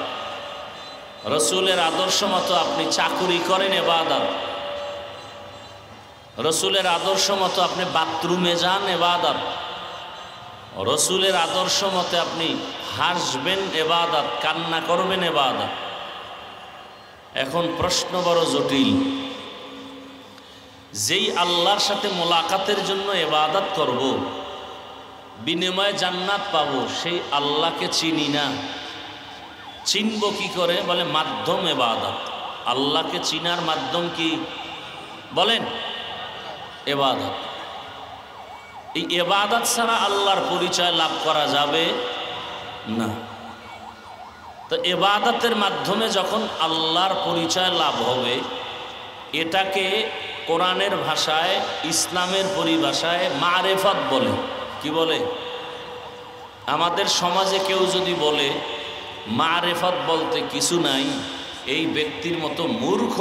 রসুলের আদর্শ মতো আপনি চাকুরি করেন ইবাদত, রসুলের আদর্শ মতো আপনি বাথরুমে যান ইবাদত, রসুলের আদর্শ মতে আপনি হাসবেন ইবাদত, কান্না করবেন ইবাদত। এখন প্রশ্ন বড় জটিল, যেই আল্লাহর সাথে মোলাকাতের জন্য ইবাদত করব, বিনিময়ে জান্নাত পাবো, সেই আল্লাহকে চিনি না। চিনব কি করে? বলে মাধ্যম ইবাদত। আল্লাহকে চিনার মাধ্যম কি বলেন? ইবাদত। এই ইবাদত ছাড়া আল্লাহর পরিচয় লাভ করা যাবে না। তো ইবাদতের মাধ্যমে যখন আল্লাহর পরিচয় লাভ হবে, এটাকে কোরআনের ভাষায়, ইসলামের পরিভাষায় মারেফত বলে। কি বলে? আমাদের সমাজে কেউ যদি বলে মারেফত বলতে কিছু নাই, এই ব্যক্তির মতো মূর্খ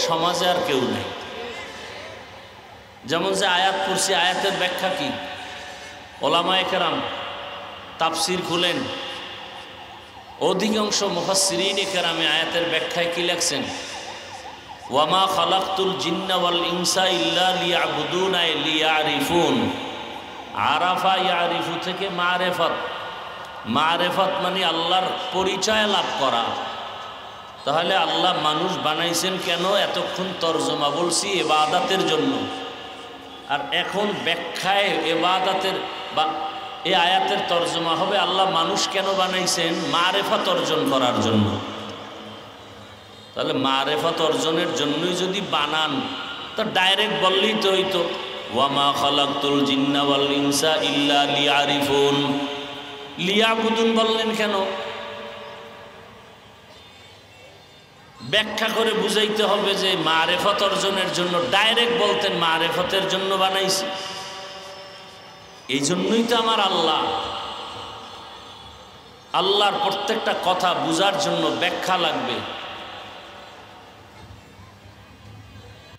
সমাজে আর কেউ নেই। যেমন যে আয়াত পড়ছি, আয়াতের ব্যাখ্যা কি? ওলামায়ে কেরাম তাফসির খুলেন, অধিকাংশ মুফাসসিরিনে কেরামে আয়াতের ব্যাখ্যায় কি লেখছেন? ওয়ামা খালাকতুল জিন্না ওয়াল ইনসা ইল্লা লিয়াবুদুন আই লিয়ারিফুন। আরাফা ইয়ারিফু থেকে মারেফত। মারেফত মানে আল্লাহর পরিচয় লাভ করা। তাহলে আল্লাহ মানুষ বানাইছেন কেন? এতক্ষণ তরজমা বলছি ইবাদতের জন্য, আর এখন ব্যাখ্যায় ইবাদতের বা এই আয়াতের তরজমা হবে আল্লাহ মানুষ কেন বানাইছেন? মারেফত অর্জন করার জন্য। তাহলে মারেফত অর্জনের জন্যই যদি বানান তো ডাইরেক্ট বললেই তো হইতো, ওয়ামা খালাকতুল জিন্না ওয়াল ইনসা ইল্লা লিয়ারিফুন। লিয়াবুদুন বললেন কেন? ব্যাখ্যা করে বুঝাইতে হবে যে মারেফত অর্জনের জন্য, ডাইরেক্ট বলতেন মারেফতের জন্য বানাইছি। এই জন্যই তো আমার আল্লাহ। আল্লাহর প্রত্যেকটা কথা বুঝার জন্য ব্যাখ্যা লাগবে,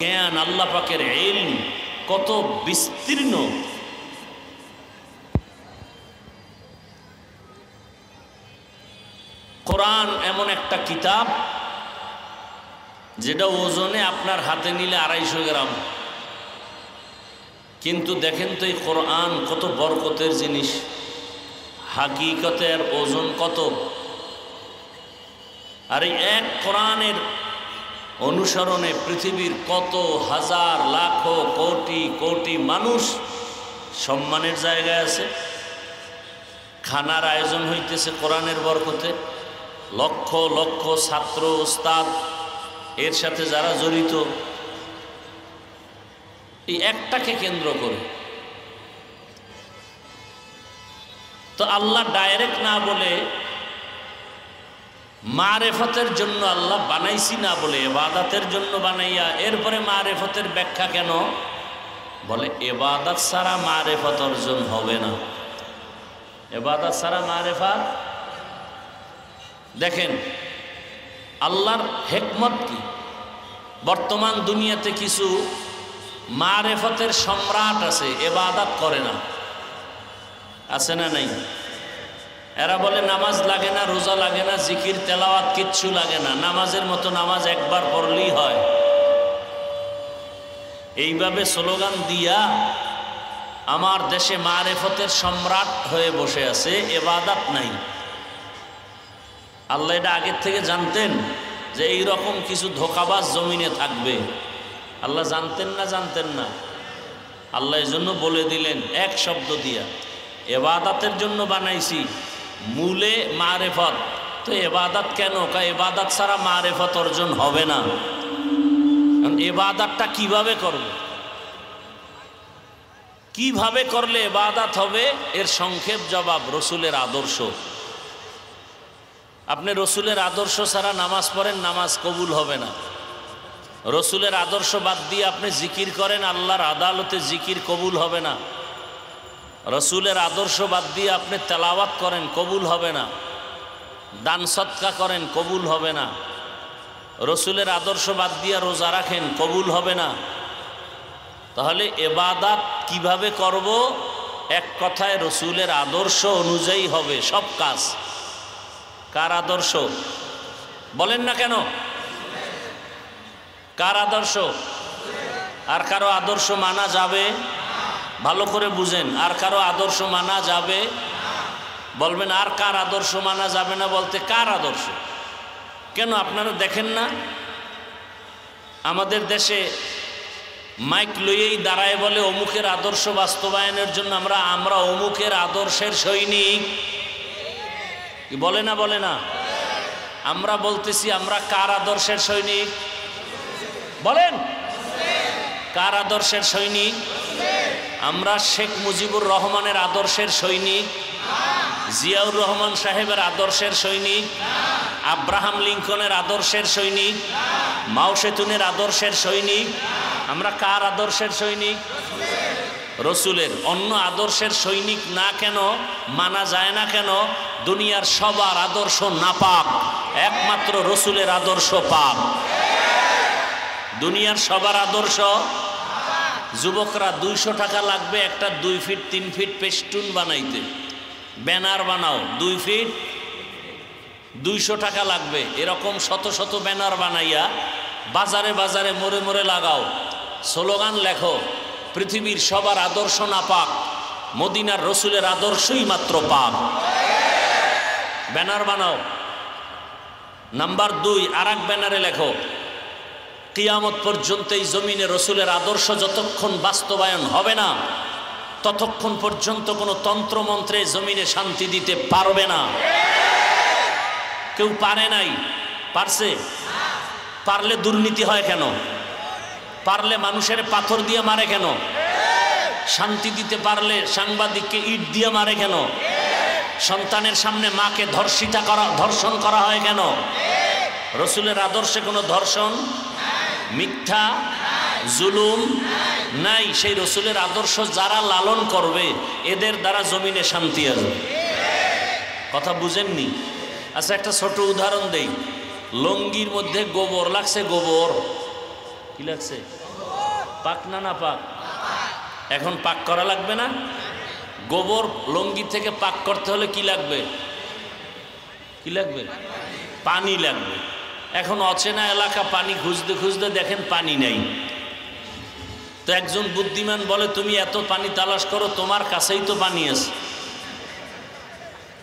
জ্ঞান। আল্লাহ পাকের ইলম কত বিস্তীর্ণ। কোরআন এমন একটা কিতাব যেটা ওজনে আপনার হাতে নিলে 250 গ্রাম, কিন্তু দেখেন তো এই কোরআন কত বরকতের জিনিস, হাকিকতের ওজন কত। আর এই এক কোরআনের অনুসরণে পৃথিবীর কত হাজার লাখ কোটি কোটি মানুষ সম্মানের জায়গায় আছে। খানার আয়োজন হইতেছে কোরআনের বরকতে, লক্ষ লক্ষ ছাত্র ওস্তাদ এর সাথে যারা জড়িত, এই একটাকে কেন্দ্র করে। তো আল্লাহ ডাইরেক্ট না বলে মারেফতের জন্য আল্লাহ বানাইছি না বলে ইবাদতের জন্য বানাইয়া এরপরে মারেফতের ব্যাখ্যা কেন বলে? ইবাদত ছাড়া মারেফত অর্জন হবে না। ইবাদত ছাড়া মারেফত, দেখেন আল্লাহর হিকমত কি। বর্তমান দুনিয়াতে কিছু মারেফতের সম্রাট আছে, ইবাদত করে না, আছে না নাই? এরা বলে নামাজ লাগে না, রোজা লাগে না, জিকির তেলাওয়াত কিচ্ছু লাগে না, নামাজের মতো নামাজ একবার পড়লেই হয়। এইভাবে স্লোগান দিয়া আমার দেশে মারেফতের সম্রাট হয়ে বসে আছে, ইবাদত নাই। আল্লাহ এটা আগের থেকে জানতেন যে এই রকম কিছু ধোঁকাবাজ জমিনে থাকবে। আল্লাহ জানতেন না? জানতেন না। আল্লাহ এজন্য বলে দিলেন এক শব্দ দিয়া, ইবাদতের জন্য বানাইছি, মূলে মারেফত। তো ইবাদত কেন? ইবাদত ছাড়া মারেফত অর্জন হবে না। ইবাদতটা কিভাবে করবে, কিভাবে করলে ইবাদত হবে? এর সংক্ষেপ জবাব রসুলের আদর্শ। আপনি রসুলের আদর্শ ছাড়া নামাজ পড়েন, নামাজ কবুল হবে না। রসুলের আদর্শ বাদ দিয়ে আপনি জিকির করেন, আল্লাহর আদালতে জিকির কবুল হবে না। রসুলের আদর্শ বাদ দিয়ে আপনি তেলাওয়াত করেন, কবুল হবে না। দান সদকা করেন, কবুল হবে না। রসুলের আদর্শ বাদ দিয়ে রোজা রাখেন, কবুল হবে না। তাহলে ইবাদত কিভাবে করব? এক কথায় রসুলের আদর্শ অনুযায়ী হবে সব কাজ। কার আদর্শ বলেন না কেন? কার আদর্শ? আর কারো আদর্শ মানা যাবে? ভালো করে বুঝেন, আর কারো আদর্শ মানা যাবে? বলবেন আর কার আদর্শ মানা যাবে না বলতে? কার আদর্শ? কেন আপনারা দেখেন না আমাদের দেশে মাইক লইয়েই দাঁড়ায় বলে অমুকের আদর্শ বাস্তবায়নের জন্য আমরা অমুকের আদর্শের সৈনিক। কি বলে না? বলে না? আমরা বলতেছি আমরা কার আদর্শের সৈনিক? বলেন কার আদর্শের সৈনিক? আমরা শেখ মুজিবুর রহমানের আদর্শের সৈনিক, জিয়াউর রহমান সাহেবের আদর্শের সৈনিক, আব্রাহাম লিঙ্কনের আদর্শের সৈনিক, মাও সেতুনের আদর্শের সৈনিক। আমরা কার আদর্শের সৈনিক? রসুলের। অন্য আদর্শের সৈনিক না কেন, মানা যায় না কেন? দুনিয়ার সবার আদর্শ নাপাক, একমাত্র রসুলের আদর্শ পাক। দুনিয়ার সবার আদর্শ। যুবকরা 200 টাকা লাগবে একটা 2 ফিট 3 ফিট পেস্টুন বানাইতে, ব্যানার বানাও 2 ফিট 200 টাকা লাগবে। এরকম শত শত ব্যানার বানাইয়া বাজারে বাজারে মোড়ে মোড়ে লাগাও, স্লোগান লেখো, পৃথিবীর সবার আদর্শ না পাক, মদিনার রসুলের আদর্শই মাত্র পাক। ব্যানার বানাও। নাম্বার 2, আর এক ব্যানারে লেখো, কিয়ামত পর্যন্ত এই জমিনে রসুলের আদর্শ যতক্ষণ বাস্তবায়ন হবে না ততক্ষণ পর্যন্ত কোনো তন্ত্রমন্ত্রে জমিনে শান্তি দিতে পারবে না। কেউ পারে নাই, পারছে? পারলে দুর্নীতি হয় কেন? পারলে মানুষের পাথর দিয়ে মারে কেন? শান্তি দিতে পারলে সাংবাদিককে ইট দিয়ে মারে কেন? সন্তানের সামনে মাকে ধর্ষণ করা হয় কেন? রসুলের আদর্শে কোনো ধর্ষণ, মিথ্যা, জুলুম নাই। সেই রসুলের আদর্শ যারা লালন করবে এদের দ্বারা জমিনে শান্তি আসবে। কথা বুঝেননি? আচ্ছা, একটা ছোট উদাহরণ দেই। লঙ্গির মধ্যে গোবর লাগছে। গোবর কি লাগছে? পাক না না পাক? এখন পাক করা লাগবে না? গোবর লঙ্গি থেকে পাক করতে হলে কি লাগবে? কি লাগবে? পানি লাগবে। এখন অচেনা এলাকা পানি খুঁজতে খুঁজতে দেখেন পানি নেই। তো একজন বুদ্ধিমান বলে, তুমি এত পানি তালাশ করো, তোমার কাছেই তো পানি আছে।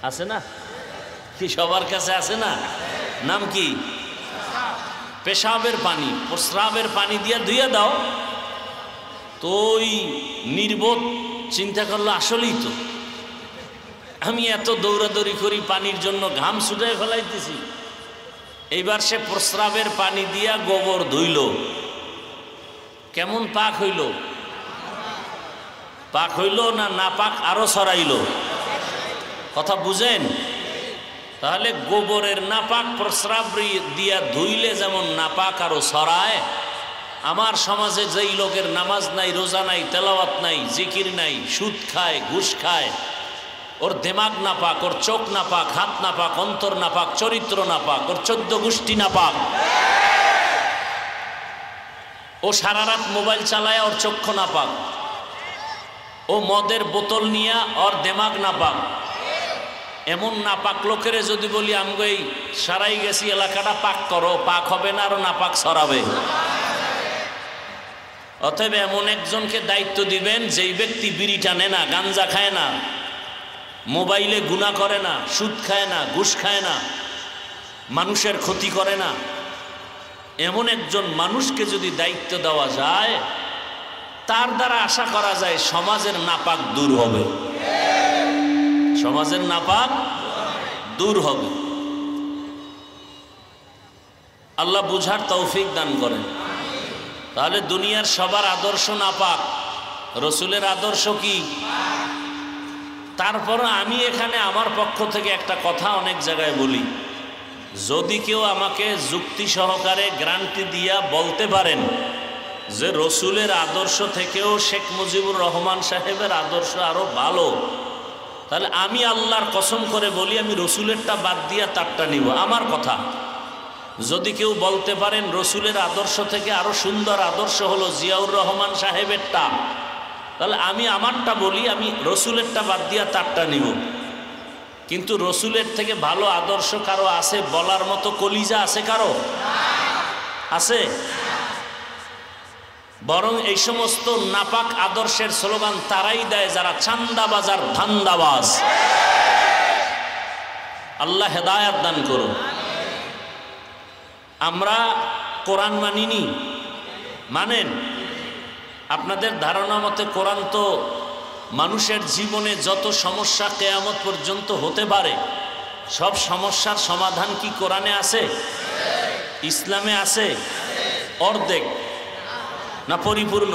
আছে না? কি সবার কাছে আছে না? নাম কি? পেশাবের পানি, প্রস্রাবের পানি দিয়ে ধুয়ে দাও। তো ওই নির্বোধ চিন্তা করলো, আসলেই তো আমি এত দৌড়াদৌড়ি করি পানির জন্য, ঘাম ছুটায় ফেলাইতেছি। এইবার সে প্রস্রাবের পানি দিয়া গোবর ধুইল। কেমন পাক হইল? পাক হইল না না পাক আরো ছড়াইল? কথা বুঝেন? তাহলে গোবরের নাপাক প্রস্রাব দিয়া ধুইলে যেমন নাপাক আরো ছড়ায়, আমার সমাজে যেই লোকের নামাজ নাই, রোজা নাই, তেলাওয়াত নাই, জিকির নাই, সুদ খায়, ঘুষ খায়, ওর দেমাগ নাপাক, ওর চোখ নাপাক, হাত নাপাক, অন্তর নাপাক, চরিত্র নাপাক, ওর 14 গোষ্ঠী নাপাক। ও সারা রাত মোবাইল চালায়, ওর চক্ষু নাপাক। ও মদের বোতল নিয়ে, ওর দেমাগ নাপাক। এমন নাপাক লোকেরে যদি বলি আমগো এই সারাই গেছি এলাকাটা পাক করো, পাক হবে না, আরো নাপাক ছড়াবে। অতএব এমন একজনকে দায়িত্ব দিবেন যেই ব্যক্তি বিড়ি টানে না, গাঞ্জা খায় না, মোবাইলে গুনাহ করে না, সুদ খায় না, ঘুষ খায় না, মানুষের ক্ষতি করে না। এমন একজন মানুষকে যদি দায়িত্ব দেওয়া যায়, তার দ্বারা আশা করা যায় সমাজের নাপাক দূর হবে। সমাজের নাপাক দূর হবে। আল্লাহ বুঝার তৌফিক দান করেন। তাহলে দুনিয়ার সবার আদর্শ নাপাক, রসুলের আদর্শ কি? তারপর আমি এখানে আমার পক্ষ থেকে একটা কথা অনেক জায়গায় বলি, যদি কেউ আমাকে যুক্তি সহকারে গ্যারান্টি দিয়া বলতে পারেন যে রসুলের আদর্শ থেকেও শেখ মুজিবুর রহমান সাহেবের আদর্শ আরো ভালো, তাহলে আমি আল্লাহর কসম করে বলি আমি রসুলেরটা বাদ দিয়া তারটা নিব। আমার কথা। যদি কেউ বলতে পারেন রসুলের আদর্শ থেকে আরো সুন্দর আদর্শ হলো জিয়াউর রহমান সাহেবেরটা, তাহলে আমি আমারটা বলি, আমি রসুলেরটা বাদ দিয়া তারটা নিব। কিন্তু রসুলের থেকে ভালো আদর্শ কারো আছে বলার মতো কলিজা আছে কারো? আছে? বরং এই সমস্ত নাপাক আদর্শের স্লোগান তারাই দেয় যারা চান্দাবাজ আর ধান্দাবাজ। আল্লাহ হেদায়াত দান করুন। আমরা কোরআন মানিনি, মানেন? আপনাদের ধারণা মতে কোরআন তো মানুষের জীবনে যত সমস্যা কিয়ামত পর্যন্ত হতে পারে সব সমস্যার সমাধান কি কোরআনে আছে? ইসলামে আছে? অর্ধেক না পরিপূর্ণ?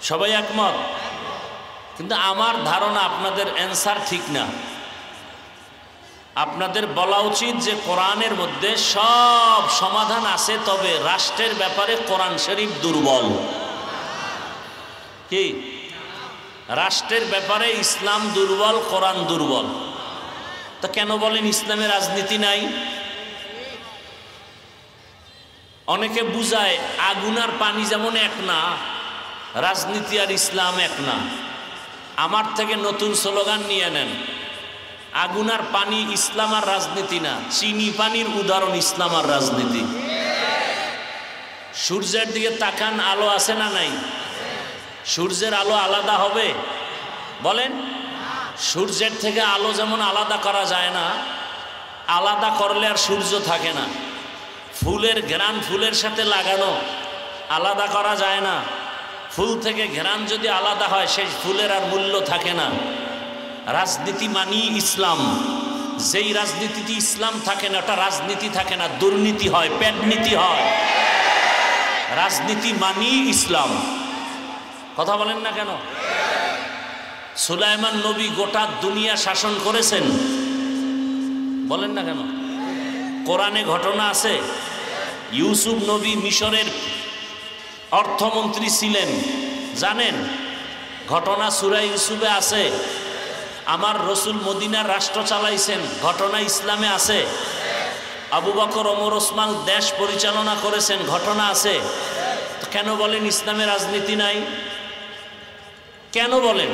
সবাই একমত? কিন্তু আমার ধারণা আপনাদের অ্যান্সার ঠিক না। আপনাদের বলা উচিত যে কোরআনের মধ্যে সব সমাধান আছে, তবে রাষ্ট্রের ব্যাপারে কোরআন শরীফ দুর্বল। কি? রাষ্ট্রের ব্যাপারে ইসলাম দুর্বল, কোরআন দুর্বল। তা কেন বলেন ইসলামে রাজনীতি নাই? অনেকে বুঝায় আগুন আর পানি যেমন এক না, রাজনীতি আর ইসলাম এক না। আমার থেকে নতুন স্লোগান নিয়ে নেন, আগুন আর পানি ইসলাম আর রাজনীতি না, চিনি পানির উদাহরণ ইসলাম আর রাজনীতি। সূর্যের দিকে তাকান, আলো আছে না নাই? সূর্যের আলো আলাদা হবে? বলেন। সূর্যের থেকে আলো যেমন আলাদা করা যায় না, আলাদা করলে আর সূর্য থাকে না। ফুলের ঘ্রাণ ফুলের সাথে লাগানো, আলাদা করা যায় না। ফুল থেকে ঘ্রাণ যদি আলাদা হয় সেই ফুলের আর মূল্য থাকে না। রাজনীতি মানি ইসলাম। যেই রাজনীতিতে ইসলাম থাকে না ওটা রাজনীতি থাকে না, দুর্নীতি হয়, পেটনীতি হয়। রাজনীতি মানি ইসলাম। কথা বলেন না কেন? সুলাইমান নবী গোটা দুনিয়া শাসন করেছেন, বলেন না কেন? কোরআনে ঘটনা আছে। ইউসুফ নবী মিশরের অর্থমন্ত্রী ছিলেন, জানেন? ঘটনা সূরা ইউসুফে আছে। আমার রসুল মদিনার রাষ্ট্র চালাইছেন, ঘটনা ইসলামে আছে। আবু বকর ওমর ওসমান দেশ পরিচালনা করেছেন, ঘটনা আছে। কেন বলেন ইসলামে রাজনীতি নাই? কেন বলেন?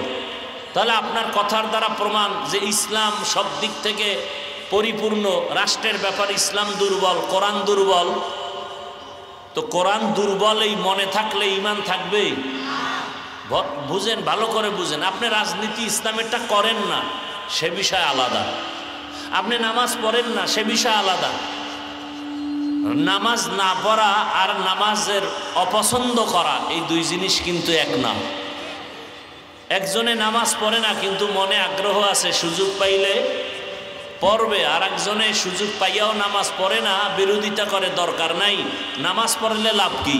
তাহলে আপনার কথার দ্বারা প্রমাণ যে ইসলাম সব দিক থেকে পরিপূর্ণ। রাষ্ট্রের ব্যাপারে ইসলাম দুর্বল, কোরআন দুর্বল। তো কোরআন দুর্বল এই মনে থাকলে ঈমান থাকবে? বুঝেন, ভালো করে বুঝেন। আপনি রাজনীতি ইসলামেরটা করেন না, সে বিষয় আলাদা। আপনি নামাজ পড়েন না, সে বিষয় আলাদা। নামাজ না পড়া আর নামাজের অপছন্দ করা এই দুই জিনিস কিন্তু এক না। একজনে নামাজ পড়ে না কিন্তু মনে আগ্রহ আছে, সুযোগ পাইলে পড়বে। আর একজনে সুযোগ পাইয়াও নামাজ পড়ে না, বিরোধিতা করে, দরকার নাই, নামাজ পড়লে লাভ কি?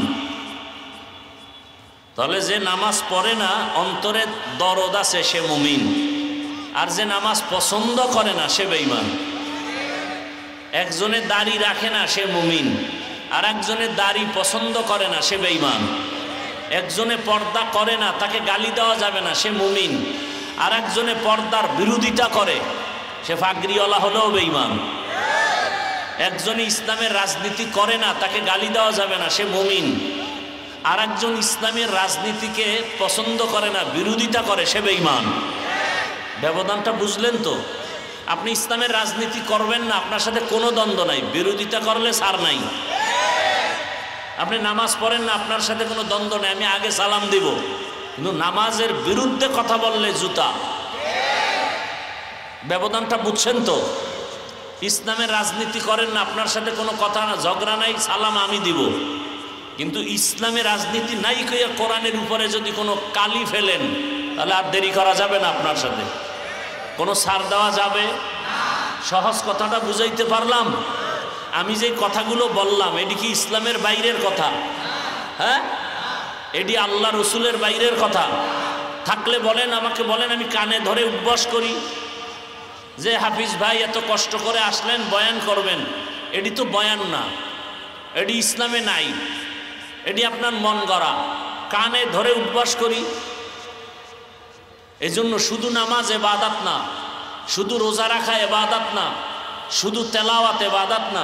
তাহলে যে নামাজ পড়ে না, অন্তরে দরদ আছে, সে মুমিন। আর যে নামাজ পছন্দ করে না, সে বেঈমান। একজনে দাড়ি রাখে না, সে মুমিন। আর একজনে দাড়ি পছন্দ করে না, সে বেঈমান। একজনে পর্দা করে না, তাকে গালি দেওয়া যাবে না, সে মুমিন। আর একজনে পর্দার বিরোধিতা করে, সে ফাগরিওয়ালা হলেও বেঈমান। একজনে ইসলামের রাজনীতি করে না, তাকে গালি দেওয়া যাবে না, সে মুমিন। আর একজন ইসলামের রাজনীতিকে পছন্দ করে না, বিরোধিতা করে, সে বেঈমান। ব্যবধানটা বুঝলেন তো? আপনি ইসলামের রাজনীতি করবেন না, আপনার সাথে কোনো দ্বন্দ্ব নাই, বিরোধিতা করলে ছাড় নাই। আপনি নামাজ পড়েন না, আপনার সাথে কোনো দ্বন্দ্ব নেই, আমি আগে সালাম দিব। কিন্তু নামাজের বিরুদ্ধে কথা বললে জুতা। ব্যবধানটা বুঝছেন তো? ইসলামের রাজনীতি করেন না, আপনার সাথে কোনো কথা না, ঝগড়া নাই, সালাম আমি দিব। কিন্তু ইসলামের রাজনীতি নাই কইয়া কোরআনের উপরে যদি কোনো কালি ফেলেন, তাহলে আর দেরি করা যাবে না, আপনার সাথে কোনো ছাড় দেওয়া যাবে? সহজ কথাটা বুঝাইতে পারলাম? আমি যে কথাগুলো বললাম, এটি কি ইসলামের বাইরের কথা? হ্যাঁ, এটি আল্লাহ রসুলের বাইরের কথা? থাকলে বলেন, আমাকে বলেন, আমি কানে ধরে উঠবস করি যে হাফিজ ভাই এত কষ্ট করে আসলেন, বয়ান করবেন। এটি তো বয়ান না, এটি ইসলামে নাই, এটি আপনার মন গড়া। কানে ধরে উঠবস করি। এজন্য শুধু নামাজ ইবাদত না, শুধু রোজা রাখা ইবাদত না, শুধু তেলাওয়াত ইবাদত না,